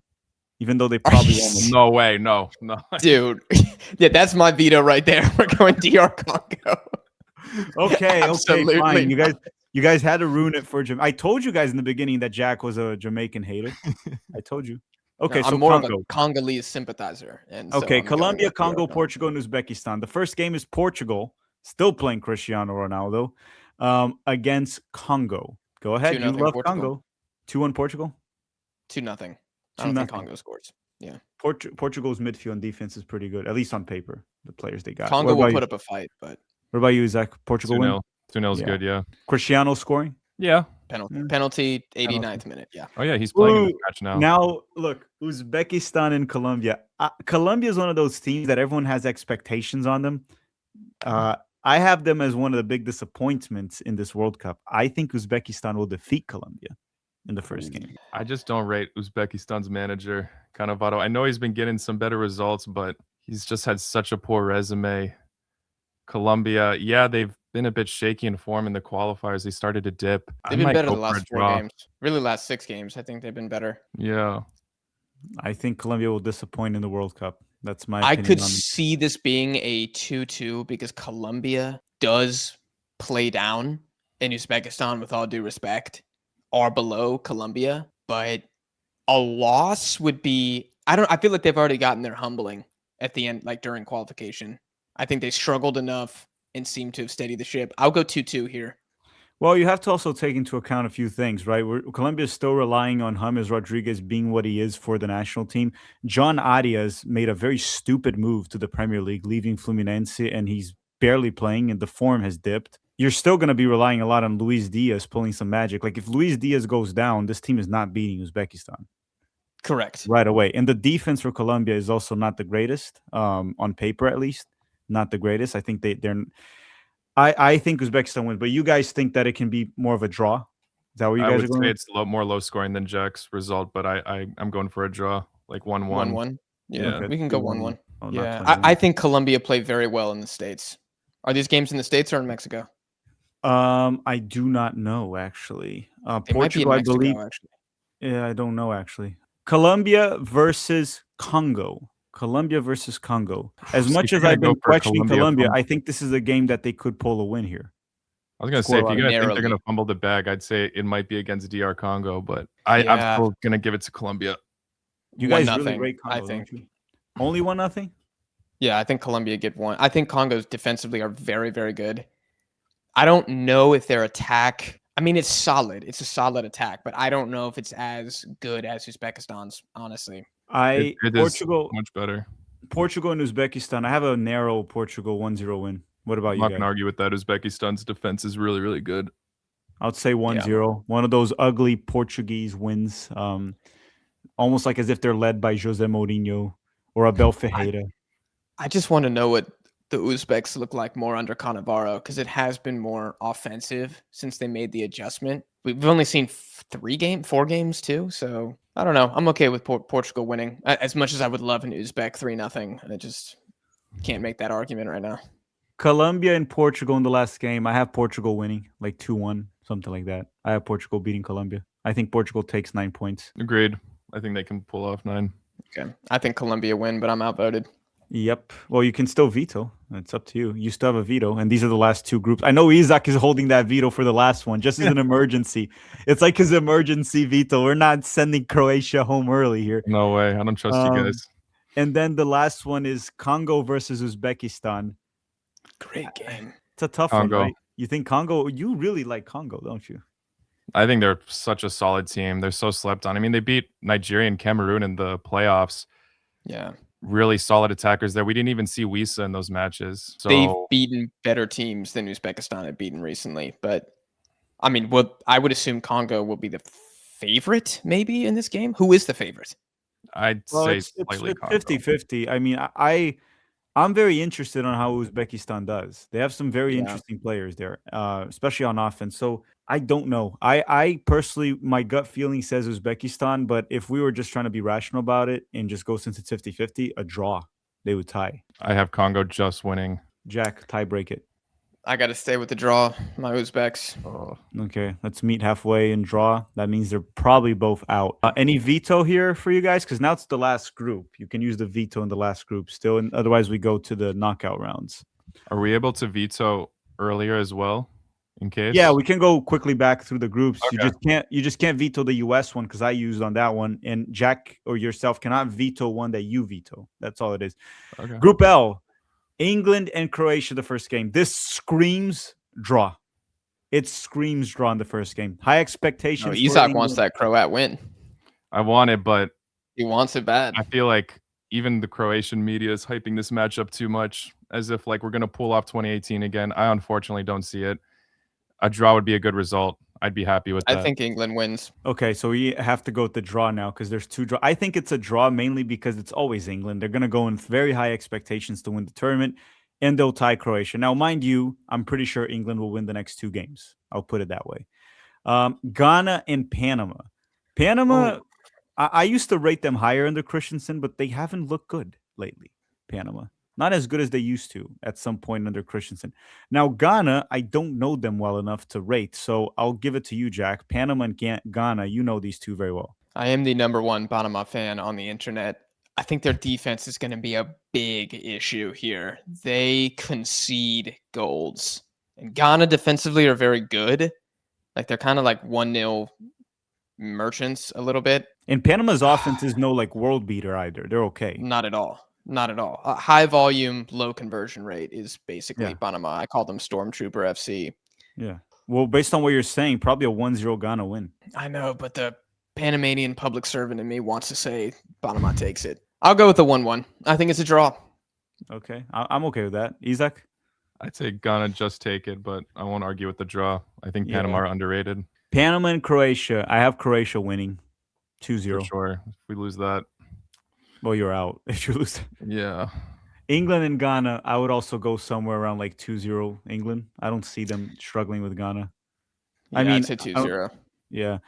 Even though they probably won't. No way. No. Dude. Yeah, that's my veto right there. We're going DR Congo. Okay, Absolutely fine. You guys had to ruin it for Jamaica. I told you guys in the beginning that Jack was a Jamaican hater. I told you. Okay, No, so I'm more Congo. of a Congolese sympathizer. And so Okay, I'm going Colombia, with DR Congo, Portugal, and Uzbekistan. The first game is Portugal, still playing Cristiano Ronaldo, against Congo. Go ahead. You 2-0 love Portugal. Congo. 2-1 Portugal? 2-0. I 2-0. don't think Congo scores. Yeah. Portugal's midfield and defense is pretty good, at least on paper, the players they got. Congo will put up a fight, but what about you, Zach? Portugal win? 2-0 is Yeah. good, yeah. Cristiano scoring? Yeah. penalty 89th minute. Yeah. Oh, yeah, he's playing in Ooh, the match now. Now, look, Uzbekistan and Colombia. Colombia is one of those teams that everyone has expectations on them. I have them as one of the big disappointments in this World Cup. I think Uzbekistan will defeat Colombia in the first game. I just don't rate Uzbekistan's manager, Cannavaro. I know he's been getting some better results, but he's just had such a poor resume. Colombia, yeah, they've been a bit shaky in form in the qualifiers. They started to dip. They've been better the last 4 games. Really, last 6 games. I think they've been better. Yeah. I think Colombia will disappoint in the World Cup. That's my I opinion could on it. see this being a 2-2 because Colombia does play down, and Uzbekistan, with all due respect, are below Colombia. But a loss would be I feel like they've already gotten their humbling at the end, like during qualification. I think they struggled enough and seem to have steadied the ship. I'll go 2-2 here. Well, you have to also take into account a few things, right? Colombia is still relying on James Rodriguez being what he is for the national team. John Arias made a very stupid move to the Premier League, leaving Fluminense, and he's barely playing, and the form has dipped. You're still going to be relying a lot on Luis Diaz pulling some magic. Like, if Luis Diaz goes down, this team is not beating Uzbekistan. Correct. Right away. And the defense for Colombia is also not the greatest, on paper at least. Not the greatest. I think they're... I think Uzbekistan wins, but you guys think that it can be more of a draw? Is that what you guys are going? I would say it's more low scoring than Jack's result, but I'm going for a draw, like 1-1. 1-1. Yeah, Okay, we can go 1-1. 1-1. Oh, Yeah, not 20. I think Colombia play very well in the States. Are these games in the States or in Mexico? I do not know actually. They might be in Portugal, I Mexico, believe. actually. Yeah, I don't know actually. Colombia versus Congo. Colombia versus Congo. As So much you're as gonna I've go been for questioning Colombia, Colombia. I think this is a game that they could pull a win here. I was going to say, if you're going to think they're going to fumble the bag, I'd say it might be against DR Congo, but I'm still going to give it to Colombia. You guys 1-0, really rate Congo, I think. don't you? Only 1-0? Yeah, I think Colombia get 1. I think Congos defensively are very, very good. I don't know if their attack... I mean, it's solid. It's a solid attack, but I don't know if it's as good as Uzbekistan's, honestly. It Portugal, is much better. Portugal and Uzbekistan. I have a narrow Portugal 1-0 win. What about I'm you not guys? going to argue with that. Uzbekistan's defense is really, really good. I would say 1-0. One of those ugly Portuguese wins. Almost like as if they're led by Jose Mourinho or Abel Ferreira. I just want to know what the Uzbeks look like more under Cannavaro, because it has been more offensive since they made the adjustment. We've only seen 4 games too, so I don't know. I'm okay with Portugal winning. As much as I would love an Uzbek 3-0, I just can't make that argument right now. Colombia and Portugal in the last game. I have Portugal winning, like 2-1, something like that. I have Portugal beating Colombia. I think Portugal takes 9 points. Agreed. I think they can pull off 9. Okay. I think Colombia win, but I'm outvoted. Yep. Well, you can still veto. It's up to you. You still have a veto, and these are the last 2 groups. I know Isaac is holding that veto for the last one, just as an emergency. It's like his emergency veto. We're not sending Croatia home early here. No way. I don't trust you guys. And then the last one is Congo versus Uzbekistan. Great game. It's a tough Congo. one, right? You think Congo? You really like Congo, don't you? I think they're such a solid team. They're so slept on. I mean, they beat Nigeria and Cameroon in the playoffs. Yeah. Really solid attackers there. We didn't even see Wisa in those matches. So They've beaten better teams than Uzbekistan had beaten recently, but I mean, I would assume Congo will be the favorite maybe in this game. Who is the favorite? I'd Well, say it's slightly Congo. 50-50. I mean, I'm very interested on how Uzbekistan does. They have some very interesting players there, especially on offense. So I don't know. I personally, my gut feeling says Uzbekistan, but if we were just trying to be rational about it and just go since it's 50-50, a draw, they would tie. I have Congo just winning. Jack, tie break it. I got to stay with the draw, my Uzbeks. Oh. Okay, let's meet halfway and draw. That means they're probably both out. Any veto here for you guys? Because now it's the last group. You can use the veto in the last group still, and otherwise we go to the knockout rounds. Are we able to veto earlier as well, in case? Yeah, we can go quickly back through the groups. Okay. You just can't veto the US one because I used on that one, and Jack or yourself cannot veto one that you veto. That's all it is. Okay. Group L, England and Croatia, the first game. This screams draw. It screams draw in the first game. High expectations. No, Isak wants that Croat win. I want it, but He wants it bad. I feel like even the Croatian media is hyping this matchup too much, as if like we're gonna pull off 2018 again. I unfortunately don't see it. A draw would be a good result. I'd be happy with that. I think England wins. Okay, so we have to go with the draw now because there's two draw. I think it's a draw mainly because it's always England. They're going to go in very high expectations to win the tournament, and they'll tie Croatia. Now, mind you, I'm pretty sure England will win the next two games. I'll put it that way. Ghana and Panama. Panama, I used to rate them higher under Christensen, but they haven't looked good lately. Panama. Not as good as they used to at some point under Christensen. Now, Ghana, I don't know them well enough to rate, so I'll give it to you, Jack. Panama and Ghana, you know these two very well. I am the #1 Panama fan on the internet. I think their defense is going to be a big issue here. They concede goals. And Ghana defensively are very good. Like they're kind of like 1-0 merchants a little bit. And Panama's offense is no like world beater either. They're okay. Not at all. Not at all. High volume, low conversion rate is basically Panama. I call them Stormtrooper FC. Yeah. Well, based on what you're saying, probably a 1-0 Ghana win. I know, but the Panamanian public servant in me wants to say Panama takes it. I'll go with the 1-1. I think it's a draw. Okay. I'm okay with that. Isaac? I'd say Ghana just take it, but I won't argue with the draw. I think Panama are underrated. Panama and Croatia. I have Croatia winning 2-0. For sure. If we lose that. Well, you're out if you lose. Yeah. England and Ghana, I would also go somewhere around like 2-0 England. I don't see them struggling with Ghana. Yeah, I mean, I'd say 2-0. Yeah.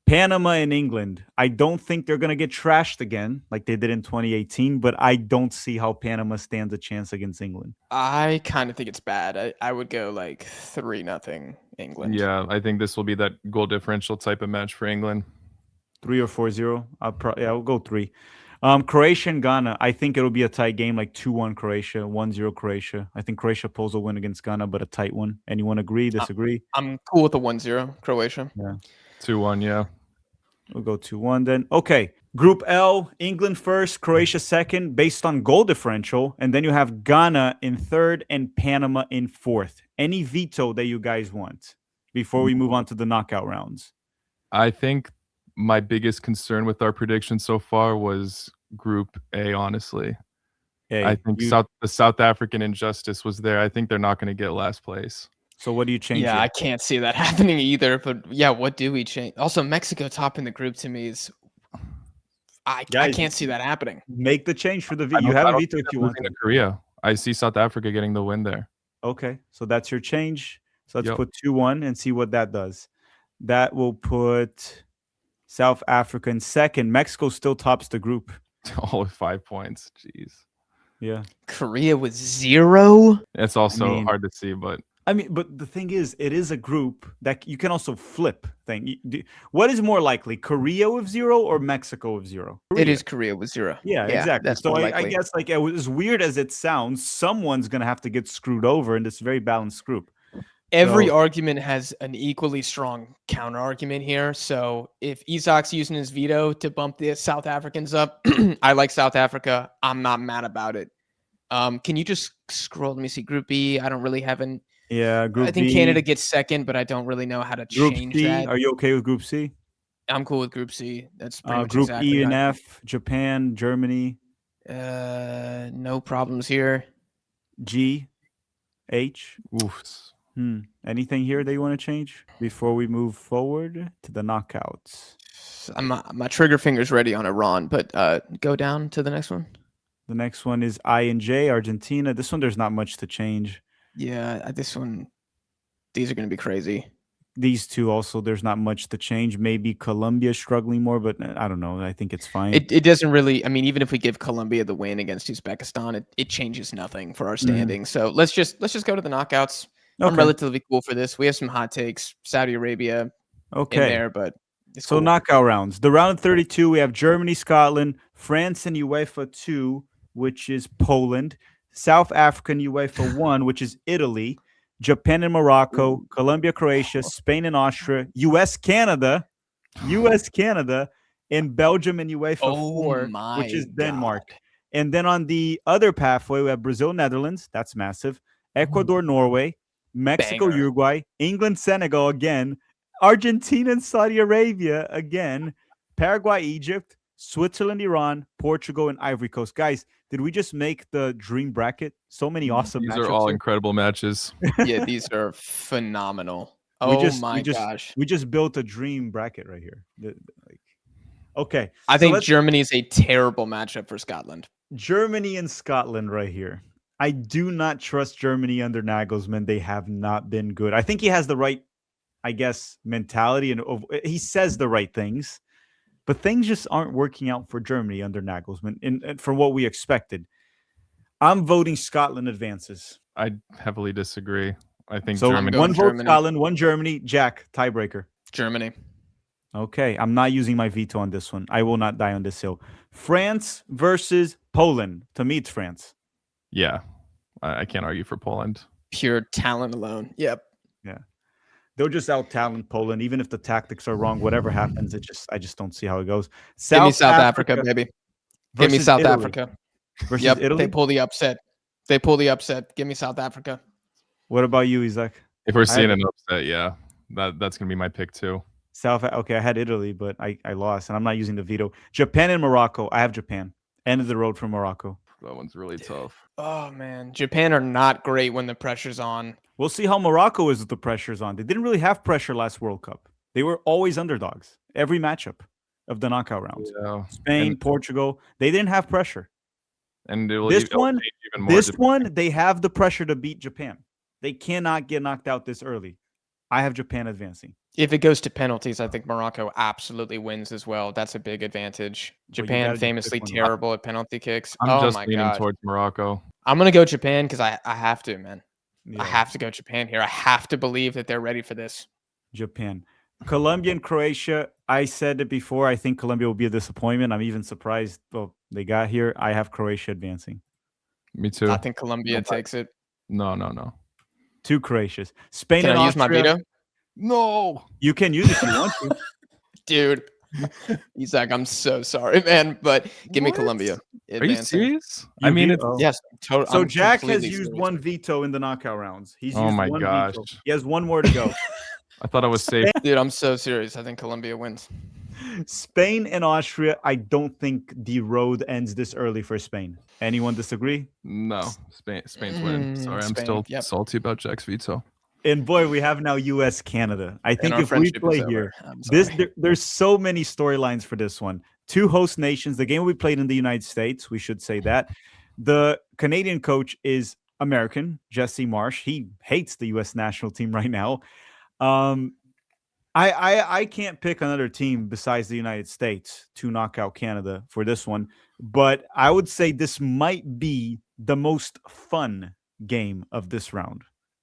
Panama and England, I don't think they're going to get trashed again like they did in 2018, but I don't see how Panama stands a chance against England. I kind of think it's bad. I would go like 3-0 England. Yeah, I think this will be that goal differential type of match for England. 3 or 4-0. I'll go 3. Croatia and Ghana, I think it'll be a tight game, like 2-1 Croatia, 1-0 Croatia. I think Croatia pulls a win against Ghana, but a tight one. Anyone agree, disagree? I'm cool with the 1-0 Croatia. Yeah. 2-1, yeah. We'll go 2-1 then. Okay. Group L, England first, Croatia second, based on goal differential. And then you have Ghana in third and Panama in fourth. Any veto that you guys want before we move on to the knockout rounds? I think my biggest concern with our prediction so far was Group A, honestly. I think the South African injustice was there. I think they're not going to get last place. So what do you change? Yeah, I can't see that happening either. But yeah, what do we change? Also, Mexico topping the group to me is I can't see that happening. Make the change for the veto. You have a veto if you want to. Korea. I see South Africa getting the win there. Okay, so that's your change. So let's put 2-1 and see what that does. That will put South Africa in second. Mexico still tops the group. All with 5 points. Jeez. Yeah. Korea with 0. It's also hard to see, but the thing is, it is a group that you can also flip thing. What is more likely, Korea with 0 or Mexico with 0? Korea. It is Korea with 0. Yeah, exactly. That's so I guess like as weird as it sounds, someone's going to have to get screwed over in this very balanced group. Every argument has an equally strong counter argument here. So if Isak's using his veto to bump the South Africans up, I like South Africa. I'm not mad about it. Can you just scroll? Let me see. Group B. I don't really have an. Yeah, Group B. I think Canada gets second, but I don't really know how to change that. Are you okay with Group C? I'm cool with Group C. That's pretty much Group exactly E and F. Japan, Germany. No problems here. G, H. Oof. Anything here that you want to change before we move forward to the knockouts? My trigger finger's ready on Iran, but go down to the next one. The next one is I and J, Argentina. This one, there's not much to change. Yeah, this one, these are going to be crazy. These two also, there's not much to change. Maybe Colombia struggling more, but I don't know. I think it's fine. It doesn't really. I mean, even if we give Colombia the win against Uzbekistan, it changes nothing for our standing. So let's just go to the knockouts. I'm Okay. relatively cool for this. We have some hot takes. Saudi Arabia in there, but it's So cool. knockout rounds. The round of 32, we have Germany, Scotland, France, and UEFA 2, which is Poland, South Africa and UEFA 1, which is Italy, Japan and Morocco, Colombia, Croatia, Spain and Austria, US, Canada, and Belgium and UEFA 4, which is Denmark. God. And then on the other pathway, we have Brazil, Netherlands. That's massive. Ecuador, Norway, Mexico, Banger. Uruguay, England, Senegal again, Argentina and Saudi Arabia again, Paraguay, Egypt, Switzerland, Iran, Portugal, and Ivory Coast. Guys, did we just make the dream bracket? So many awesome These matchups are all here. incredible matches. Yeah, these are phenomenal. We Gosh. We just built a dream bracket right here. Okay. I so think let's- Germany is a terrible matchup for Scotland. Germany and Scotland right here. I do not trust Germany under Nagelsmann. They have not been good. I think he has the right, I guess, mentality, and he says the right things, but things just aren't working out for Germany under Nagelsmann and from what we expected. I'm voting Scotland advances. I heavily disagree. I think So Germany. one vote Germany. Scotland, one Germany. Jack, tiebreaker. Germany. Okay, I'm not using my veto on this one. I will not die on this hill. France versus Poland. To me, it's France. Yeah, I can't argue for Poland. Pure talent alone. Yep. They'll just out talent Poland, even if the tactics are wrong. Whatever happens, I just don't see how it goes. Give me South Africa, baby. Give me versus South Italy. Africa. Versus Yep. Italy. They pull the upset. Give me South Africa. What about you, Isaac? If we're I seeing had- an upset, yeah, that's gonna be my pick too. Okay, I had Italy, but I lost, and I'm not using the veto. Japan and Morocco. I have Japan. End of the road for Morocco. That one's really tough. Oh man, Japan are not great when the pressure's on. We'll see how Morocco is with the pressure's on. They didn't really have pressure last World Cup. They were always underdogs every matchup of the knockout rounds. Yeah. Spain, Portugal, they didn't have pressure. And it'll This it'll one- change even more. This one, they have the pressure to beat Japan. They cannot get knocked out this early. I have Japan advancing. If it goes to penalties, I think Morocco absolutely wins as well. That's a big advantage. But you Japan gotta famously pick one. terrible at penalty kicks. I'm Oh just my leaning god. towards Morocco. I'm gonna go Japan because I have to, man. Yeah, I have to go Japan here. I have to believe that they're ready for this. Japan. Colombia and Croatia. I said it before. I think Colombia will be a disappointment. I'm even surprised. Well, they got here. I have Croatia advancing. Me too. I think Colombia Okay. takes it. No. 2 Croatias. Spain Can and I use my Austria. veto? No. You can use it if you want to. Dude. He's like, I'm so sorry, man. But give me What? Colombia. Are you advancing. serious? You I mean, veto- it's, Yes, totally. So Jack has used one veto in the knockout rounds. He's Oh used my one gosh. veto. He has one more to go. I thought I was safe. Dude, I'm so serious. I think Colombia wins. Spain and Austria. I don't think the road ends this early for Spain. Anyone disagree? No, Spain's winning. Sorry, I'm Spain, still yep. salty about Jack's veto. And boy, we have now US Canada. I think And our if we friendship play is over. here, I'm sorry. there's so many storylines for this one. 2 host nations. The game will be played in the United States. We should say that. The Canadian coach is American, Jesse Marsh. He hates the US national team right now. I can't pick another team besides the United States to knock out Canada for this one, but I would say this might be the most fun game of this round.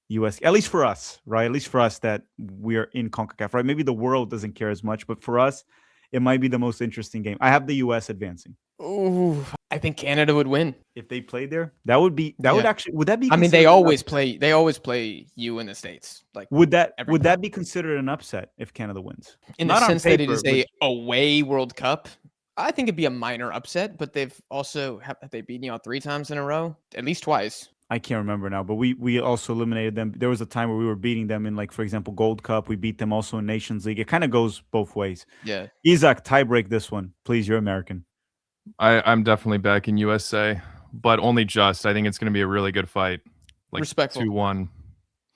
US, at least for us, right? At least for us that we're in CONCACAF, right? Maybe the world doesn't care as much, but for us, it might be the most interesting game. I have the US advancing. Ooh, I think Canada would win. If they played there, that would Yeah. actually would that be I mean, they considered an always upset? play. They always play you in the States. Like Would that every would time. that be considered an upset if Canada wins? in not the on sense that it paper, is a away World Cup. I think it'd be a minor upset, but they've also have they beaten you all 3 times in a row, at least twice. I can't remember now, but we also eliminated them. There was a time where we were beating them in, like, for example, Gold Cup. We beat them also in Nations League. It kind of goes both ways. Yeah, Isaac, tiebreak this one, please. You're American. I'm definitely back in USA, but only just. I think it's going to be a really good fight. Like Respectful. 2-1.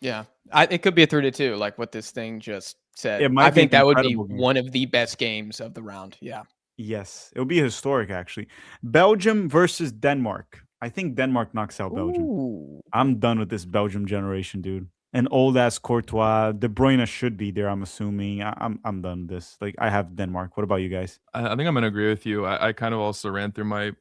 Yeah, it could be a 3-2, like what this thing just said. It I might be an think that would be incredible game. one of the best games of the round. Yeah. Yes, it'll be historic actually. Belgium versus Denmark. I think Denmark knocks out Belgium. Ooh. I'm done with this Belgium generation, dude. An old ass Courtois, De Bruyne should be there. I'm assuming. I'm done with this. Like I have Denmark. What about you guys? I think I'm gonna agree with you. I kind of also ran through my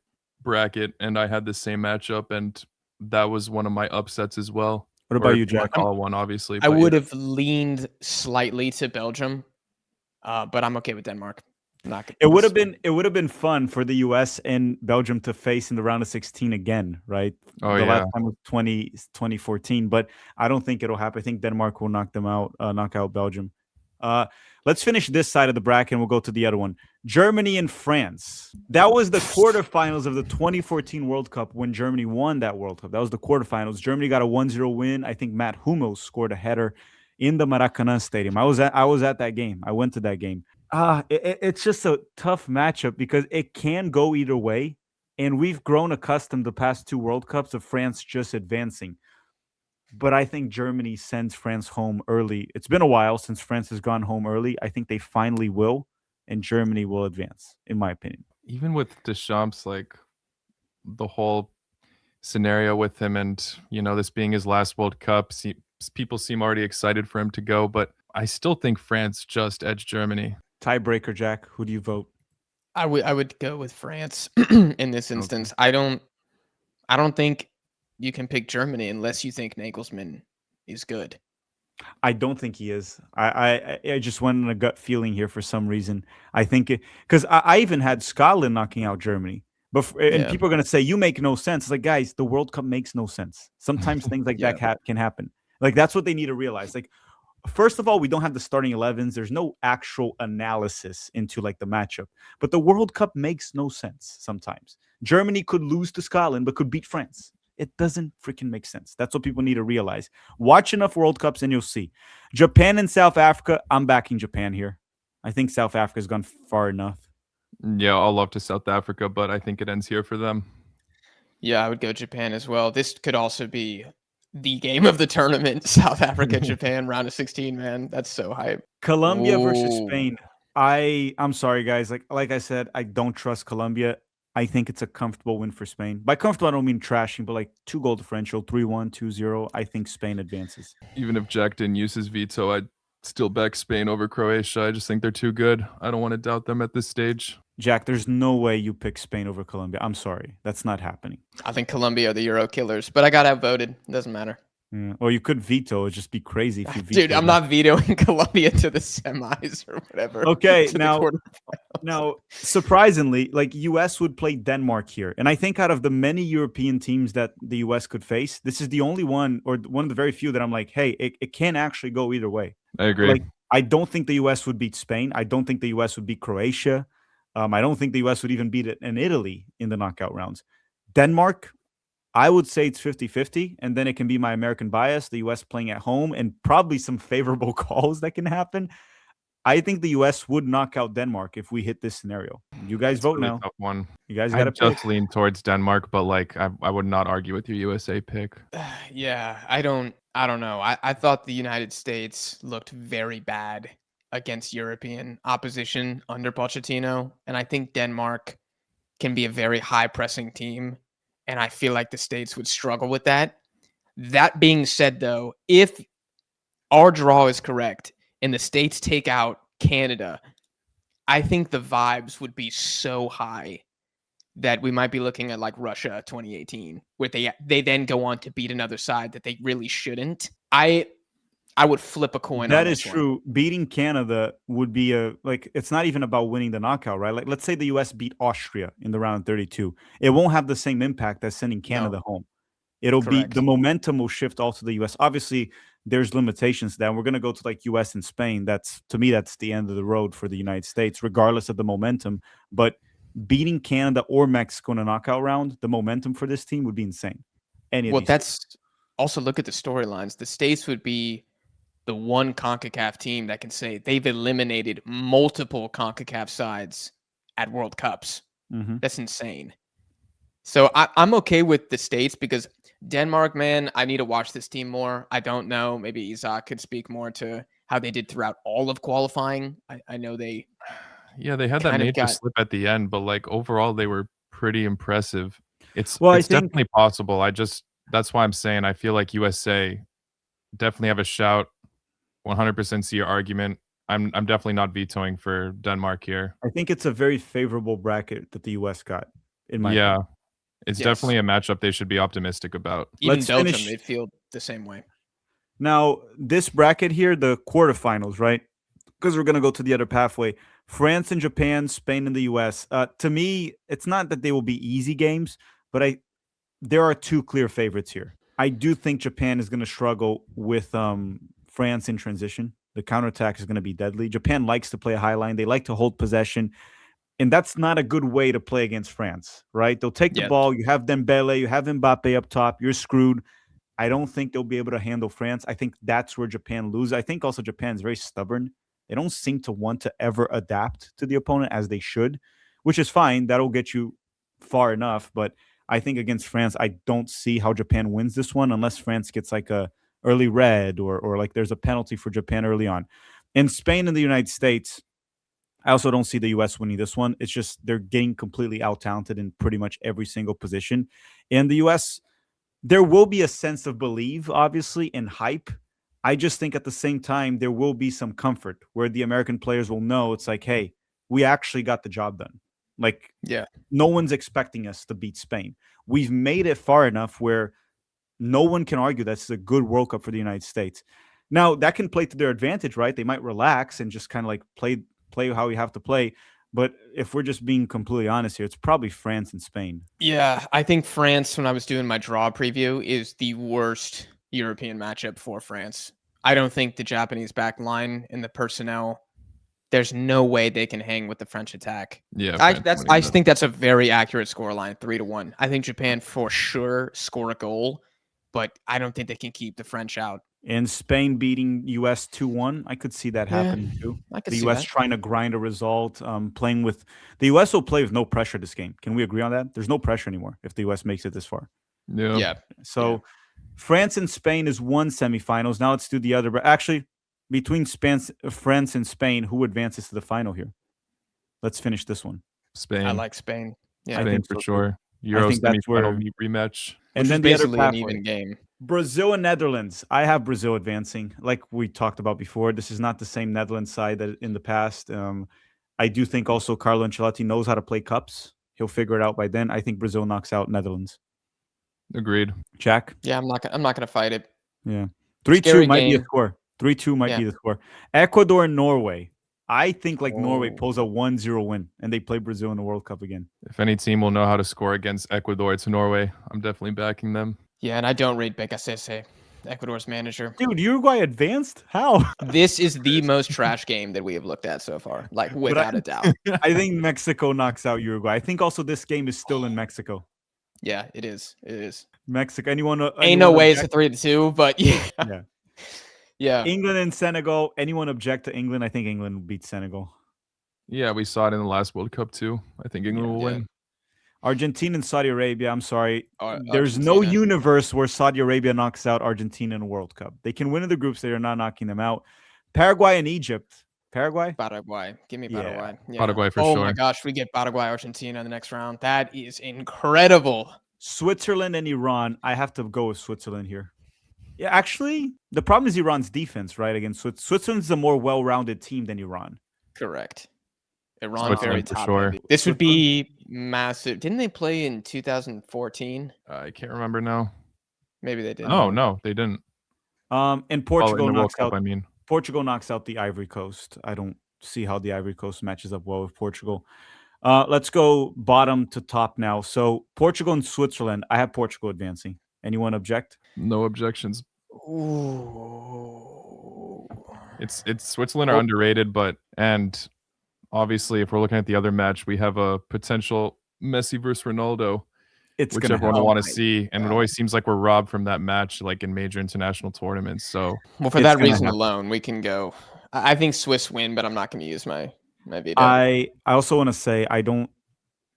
bracket and I had the same matchup, and that was one of my upsets as well. What Or about if you, you want Jack? to call it one, obviously. I But yeah, would have leaned slightly to Belgium, but I'm okay with Denmark. Not It would this have been it would have been fun for the US and Belgium to face in the round of 16 again, right? oh The last yeah, time was 2014, but I don't think it'll happen. I think Denmark will knock out Belgium. Uh, let's finish this side of the bracket and we'll go to the other one. Germany and France. That was the quarterfinals of the 2014 World Cup when Germany won that World Cup. That was the quarterfinals. Germany got a 1-0 win. I think Matt Hummels scored a header in the Maracanã Stadium. I was at that game. I went to that game. It's just a tough matchup because it can go either way. And we've grown accustomed the past two World Cups of France just advancing. But I think Germany sends France home early. It's been a while since France has gone home early. I think they finally will, and Germany will advance, in my opinion. even with Deschamps, like the whole scenario with him, and this being his last World Cup, people seem already excited for him to go. But I still think France just edged Germany. Tiebreaker, Jack. Who do you vote? I would go with France in this Okay. instance. I don't think you can pick Germany unless you think Nagelsmann is good. I don't think he is. I just went on a gut feeling here for some reason. I think because I even had Scotland knocking out Germany, and Yeah. people are gonna say you make no sense. It's like guys, the World Cup makes no sense. Sometimes things like Yeah. that can happen. Like that's what they need to realize. Like first of all, we don't have the starting 11s. There's no actual analysis into like the matchup. But the World Cup makes no sense sometimes. Germany could lose to Scotland, but could beat France. It doesn't freaking make sense. That's what people need to realize. Watch enough World Cups and you'll see. Japan and South Africa, I'm backing Japan here. I think South Africa's gone far enough. Yeah, I'll love to South Africa, but I think it ends here for them. Yeah, I would go Japan as well. This could also be the game of the tournament. South Africa, Japan, round of 16, man. That's so hype. Colombia versus Ooh. Spain. I'm sorry guys. Like I said, I don't trust Colombia. I think it's a comfortable win for Spain. By comfortable, I don't mean trashing, but like 2-goal differential, 3-1, 2-0. I think Spain advances. Even if Jack didn't use his veto, I'd still back Spain over Croatia. I just think they're too good. I don't want to doubt them at this stage. Jack, there's no way you pick Spain over Colombia. I'm sorry. That's not happening. I think Colombia are the Euro killers, but I got outvoted. Doesn't matter. Yeah. Or you could veto. It'd just be crazy if you veto. Dude, I'm not vetoing Colombia to the semis or whatever. Okay, to the now quarterfinals. surprisingly, like US would play Denmark here. And I think out of the many European teams that the US could face, this is the only one or one of the very few that I'm like, hey, it can actually go either way. I agree. Like, I don't think the US would beat Spain. I don't think the US would beat Croatia. I don't think the US would even beat an Italy in the knockout rounds. Denmark, I would say it's 50-50, and then it can be my American bias, the US playing at home, and probably some favorable calls that can happen. I think the US would knock out Denmark if we hit this scenario. You guys It's a vote really now. tough one. You guys I got to pick. just lean towards Denmark, but like I would not argue with your USA pick. Yeah, I don't know. I thought the United States looked very bad against European opposition under Pochettino, and I think Denmark can be a very high pressing team, and I feel like the States would struggle with that. That being said, though, if our draw is correct and the States take out Canada, I think the vibes would be so high that we might be looking at like Russia 2018, where they then go on to beat another side that they really shouldn't. I would flip a coin on That is this one. true. Beating Canada would be it's not even about winning the knockout, right? Like let's say the US beat Austria in the round of 32. It won't have the same impact as sending Canada home. It'll be Correct. the momentum will shift all to the US. Obviously, there's limitations to that. We're going to go to like US and Spain. That's to me that's the end of the road for the United States regardless of the momentum, but beating Canada or Mexico in a knockout round, the momentum for this team would be insane. Any of Well, these that's also look at the storylines. The States would be the one CONCACAF team that can say they've eliminated multiple CONCACAF sides at World Cups. Mhm. That's insane. So I'm okay with the states because Denmark, man, I need to watch this team more. I don't know. Maybe Isaac could speak more to how they did throughout all of qualifying. I know they Yeah, they had that kind of major got slip at the end, but like overall they were pretty impressive. It's Well, I it's think definitely possible. That's why I'm saying I feel like USA definitely have a shout. 100% see your argument. I'm definitely not vetoing for Denmark here. it's a very favorable bracket that the US got, in my Yeah, opinion. it's yes. definitely a matchup they should be optimistic about. Even Let's Belgium, finish they feel the same way. now. This bracket here, the quarterfinals, right? Because we're gonna go to the other pathway. France and Japan, Spain and the US. To me, it's not that they will be easy games, but there are two clear favorites here. I do think Japan is going to struggle with France in transition. The counterattack is going to be deadly. Japan likes to play a high line. They like to hold possession. And that's not a good way to play against France, right? They'll take the Yeah. ball. You have Dembele, you have Mbappe up top. You're screwed. I don't think they'll be able to handle France. I think that's where Japan loses. I think also Japan is very stubborn. They don't seem to want to ever adapt to the opponent as they should, which is fine. That'll get you far enough. But I think against France, I don't see how Japan wins this one unless France gets like a early red or like there's a penalty for Japan early on. In Spain and the United States, I also don't see the US winning this one. It's just they're getting completely out talented in pretty much every single position. In the US, there will be a sense of belief, obviously, and hype. I just think at the same time, there will be some comfort where the American players will know it's like, hey, we actually got the job done. Like, Yeah. no one's expecting us to beat Spain. We've made it far enough where no one can argue that's a good World Cup for the United States. Now, that can play to their advantage, right? They might relax and just kind of like play how you have to play. But if we're just being completely honest here, it's probably France and Spain. Yeah. I think France, when I was doing my draw preview, is the worst European matchup for France. I don't think the Japanese back line and the personnel, there's no way they can hang with the French attack. Yeah, I France that's winning I that. think that's a very accurate scoreline, 3-1. I think Japan for sure score a goal, but I don't think they can keep the French out. And Spain beating US 2-1, I could see that Yeah, happening too. I could The see US that. trying to grind a result, playing with the US will play with no pressure this game. Can we agree on that? There's no pressure anymore if the US makes it this far. Yeah. Yeah. So France and Spain is one semifinals. Now let's do the other. Actually, between France and Spain, who advances to the final here? Let's finish this one. Spain. I like Spain. Yeah. I Spain think for so too. sure. I Euro think that's semifinal where, rematch. and Which then is the other basically an pathway. even game. Brazil and Netherlands. I have Brazil advancing, like we talked about before. This is not the same Netherlands side that in the past. I do think also Carlo Ancelotti knows how to play cups. He'll figure it out by then. I think Brazil knocks out Netherlands. Agreed. Jack? Yeah, I'm not gonna fight it. Yeah. 3-2 Scary might be a game. score. 3-2 might Yeah. be the score. Ecuador and Norway. I think like Norway Oh. pulls a 1-0 win and they play Brazil in the World Cup again. If any team will know how to score against Ecuador, it's Norway. I'm definitely backing them. Yeah, and I don't rate Becasese, Ecuador's manager. Dude, Uruguay advanced? How? This is the most trash game that we have looked at so far, like without a doubt. I think Mexico knocks out Uruguay. I think also this game is still in Mexico. Yeah, it is. It is. Mexico. Anyone Ain't no way it's a object? 3-2, but yeah. Yeah. Yeah. England and Senegal. Anyone object to England? I think England beats Senegal. Yeah, we saw it in the last World Cup too. I think England will Yeah. win. Argentina and Saudi Arabia. I'm sorry. There's no Argentina. universe where Saudi Arabia knocks out Argentina in a World Cup. They can win in the groups. They are not knocking them out. Paraguay and Egypt. Paraguay? Paraguay. Give me Yeah. Paraguay. Yeah. Paraguay for Oh sure. my gosh, we get Paraguay, Argentina in the next round. That is incredible. Switzerland and Iran. I have to go with Switzerland here. Yeah, actually, the problem is Iran's defense, right? Against Switzerland's a more well-rounded team than Iran. Correct. Iran very Switzerland for top sure. heavy. This would be massive. Didn't they play in 2014? I can't remember now. Maybe they did. Oh no, they didn't. And Oh, Portugal in the World knocks Cup, out I mean. Portugal knocks out the Ivory Coast. I don't see how the Ivory Coast matches up well with Portugal. Let's go bottom to top now. So Portugal and Switzerland. I have Portugal advancing. Anyone object? No objections. Ooh. It's Switzerland are underrated, and obviously if we're looking at the other match, we have a potential Messi versus Ronaldo, It's which gonna everyone happen. will want Oh to my see. And it always seems like we're robbed from that match, like in major international tournaments. So Well, for It's that gonna reason happen. alone, we can go. I think Swiss win, but I'm not going to use my veto. I also want to say I don't.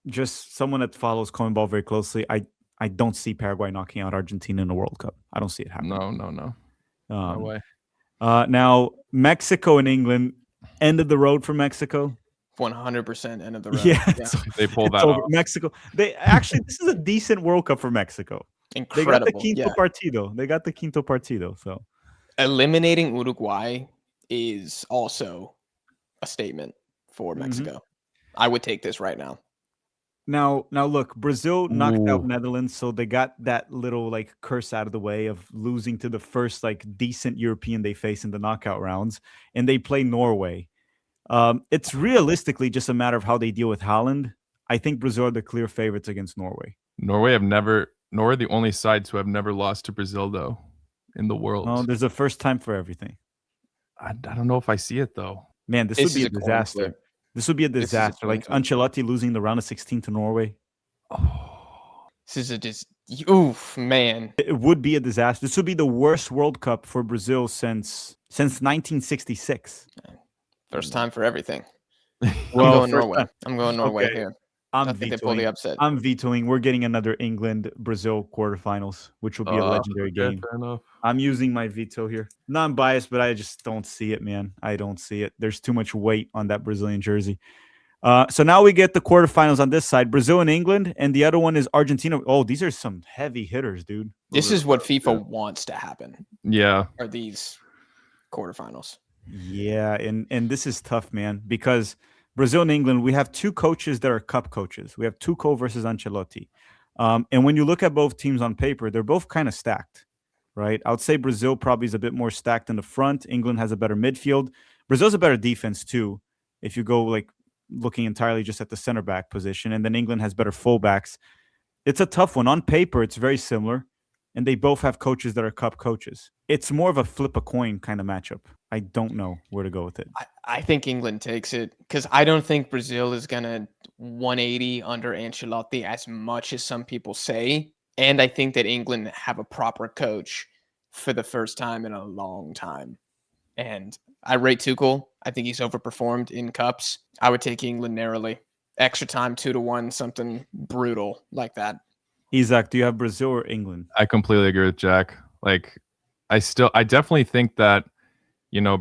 just someone that follows CONMEBOL very closely, I don't see Paraguay knocking out Argentina in the World Cup. I don't see it happening. No Um, way. Now, Mexico and England, end of the road for Mexico. 100% end of the road. Yeah, Yeah. They pulled it's that over. off. Mexico. They actually, this is a decent World Cup for Mexico. They got the Incredible. quinto Yeah. partido. They got the quinto partido. So Eliminating Uruguay is also a statement for Mhm. Mexico. I would take this right now. now, look, Brazil knocked out Ooh. Netherlands, so they got that little like curse out of the way of losing to the first like decent European they face in the knockout rounds, and they play Norway. It's realistically just a matter of how they deal with Holland. I think Brazil are the clear favorites against Norway. Norway are the only side to have never lost to Brazil though in the world. Well, there's a first time for everything. I don't know if I see it though. Man, this This would be is a a coin disaster. flip. This would be a This is a disaster. coin Like flip. Ancelotti losing the round of 16 to Norway. Oh. This is oof, man. It would be a disaster. This would be the worst World Cup for Brazil since 1966. First time for everything. Well, I'm going first Norway. time. I'm going Norway Okay. here. I'm I think they pull the vetoing. upset. I'm vetoing. We're getting another England-Brazil quarterfinals, which will be a legendary Okay, game. fair enough. I'm using my veto here. Non-biased, but I just don't see it, man. I don't see it. There's too much weight on that Brazilian jersey. So now we get the quarterfinals on this side, Brazil and England, and the other one is Argentina. Oh, these are some heavy hitters, dude. This Those is are what tough, FIFA yeah. wants to happen. Yeah. Are these quarterfinals? Yeah, and this is tough, man, because Brazil and England, we have two coaches that are cup coaches. We have Tuchel versus Ancelotti. And when you look at both teams on paper, they're both kind of stacked, right? I would say Brazil probably is a bit more stacked in the front. England has a better midfield. Brazil's a better defense too, if you go like looking entirely just at the center back position. And then England has better fullbacks. It's a tough one. On paper, it's very similar. And they both have coaches that are cup coaches. It's more of a flip a coin kind of matchup. I don't know where to go with it. I think England takes it because I don't think Brazil is going to 180 under Ancelotti as much as some people say. And I think that England have a proper coach for the first time in a long time. And I rate Tuchel. I think he's overperformed in cups. I would take England narrowly. Extra time, 2-1, something brutal like that. Isaac, do you have Brazil or England? I completely agree with Jack. Like, I definitely think that,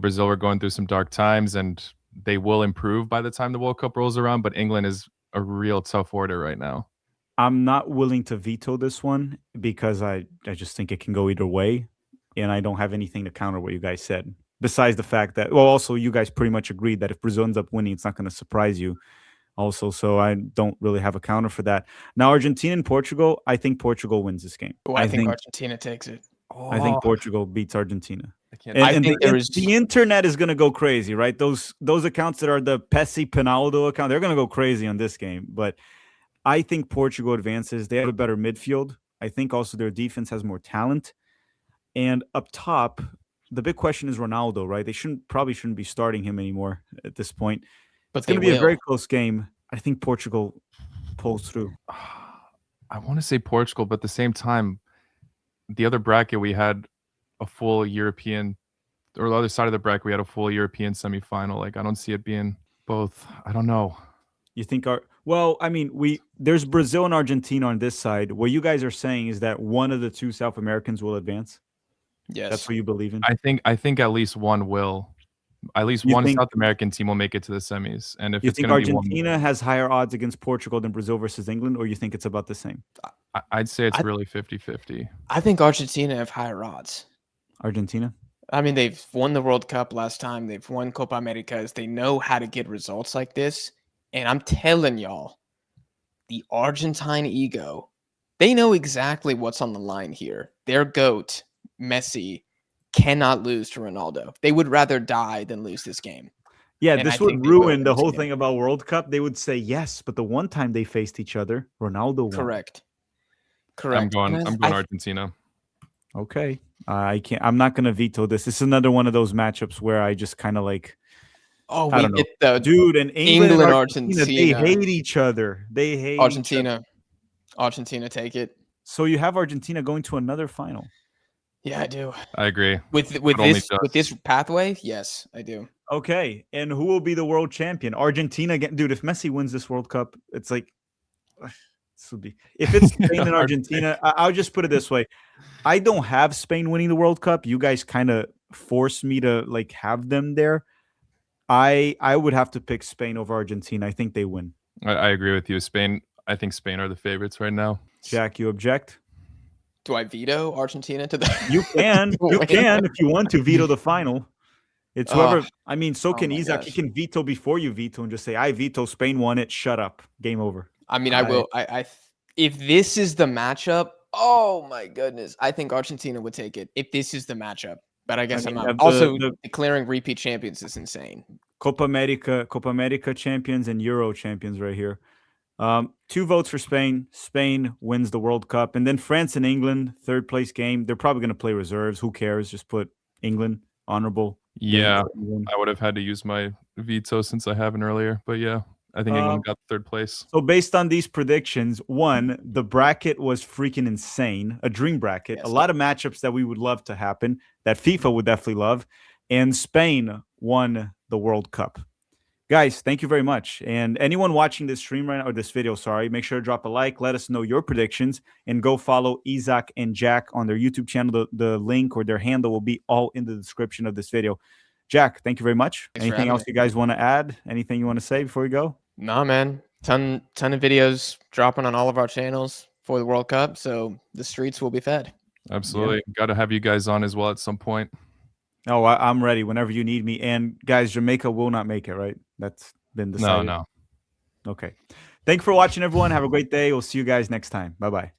Brazil are going through some dark times and they will improve by the time the World Cup rolls around, but England is a real tough order right now. I'm not willing to veto this one because I just think it can go either way. And I don't have anything to counter what you guys said. Besides the fact that, well, also you guys pretty much agreed that if Brazil ends up winning, it's not going to surprise you. Also, so I don't really have a counter for that. Now, Argentina and Portugal, I think Portugal wins this game. Oh, I think Argentina takes it. I think Portugal beats Argentina. I think the internet is going to go crazy, right? Those accounts that are the Pessi Pinaldo account, they're going to go crazy on this game. But I think Portugal advances. They have a better midfield. I think also their defense has more talent. And up top, the big question is Ronaldo, right? They probably shouldn't be starting him anymore at this point. But It's going to be a very close game. I think Portugal pulls through. I want to say Portugal, but at the same time, the other bracket we had a full European, or the other side of the bracket we had a full European semifinal. Like, I don't see it being both. I don't know. You think there's Brazil and Argentina on this side. What you guys are saying is that one of the two South Americans will advance. Yes, that's what you believe in. I think at least one will. At least one South American team will make it to the semis. And if you it's think Argentina has higher odds against Portugal than Brazil versus England, or you think it's about the same? I'd say it's really 50-50. I think Argentina have higher odds. Argentina? I mean, they've won the World Cup last time. They've won Copa Americas. They know how to get results like this. And I'm telling y'all, the Argentine ego, they know exactly what's on the line here. Their GOAT, Messi, cannot lose to Ronaldo. They would rather die than lose this game. Yeah, and this would ruin the whole thing about World Cup. They would say yes, but the one time they faced each other, Ronaldo won. Correct. I'm going Argentina. Okay. I'm not gonna veto this. This is another one of those matchups where I just kind of like, oh, we get the dude, and England and Argentina, they hate each other. They hate Argentina. Argentina take it. So you have Argentina going to another final. Yeah, I do. I agree. With this pathway, yes, I do. Okay, and who will be the world champion? Argentina again, dude. If Messi wins this World Cup, it's like This would be if it's Spain and Hard Argentina. I'll just put it this way: I don't have Spain winning the World Cup. You guys kind of force me to like have them there. I would have to pick Spain over Argentina. I think they win. I agree with you. Spain. I think Spain are the favorites right now. Jack, you object? Do I veto Argentina to the? You can. You win? can if you want to veto the final. It's whoever. Oh, I mean, so can my Isaac. He gosh. can veto before you veto and just say, "I veto. Spain won it. Shut up. Game over." I mean, I will. If this is the matchup, oh my goodness, I think Argentina would take it if this is the matchup. But I guess mean, I'm not. the- Also, the- declaring repeat champions is insane. Copa America champions and Euro champions right here. 2 votes for Spain. Spain wins the World Cup, and then France and England, third place game. They're probably going to play reserves. Who cares? Just put England honorable. Yeah, England. I would have had to use my veto since I haven't earlier. But yeah, I think England got third place. So based on these predictions, one, the bracket was freaking insane, a dream bracket, Yes. a lot of matchups that we would love to happen, that FIFA would definitely love, and Spain won the World Cup. Guys, thank you very much. And anyone watching this stream right now, or this video, sorry, make sure to drop a like, let us know your predictions, and go follow Isaac and Jack on their YouTube channel. The link or their handle will be all in the description of this video. Jack, thank you very much. Thanks for Anything having else me. you guys want to add? Anything you want to say before we go? Nah, man, ton of videos dropping on all of our channels for the World Cup, so the streets will be fed. Absolutely, got to have you guys on as well at some point. Oh, I'm ready whenever you need me. And guys, Jamaica will not make it, right? That's been decided. No. Okay. Thank you for watching, everyone. Have a great day. We'll see you guys next time. Bye-bye.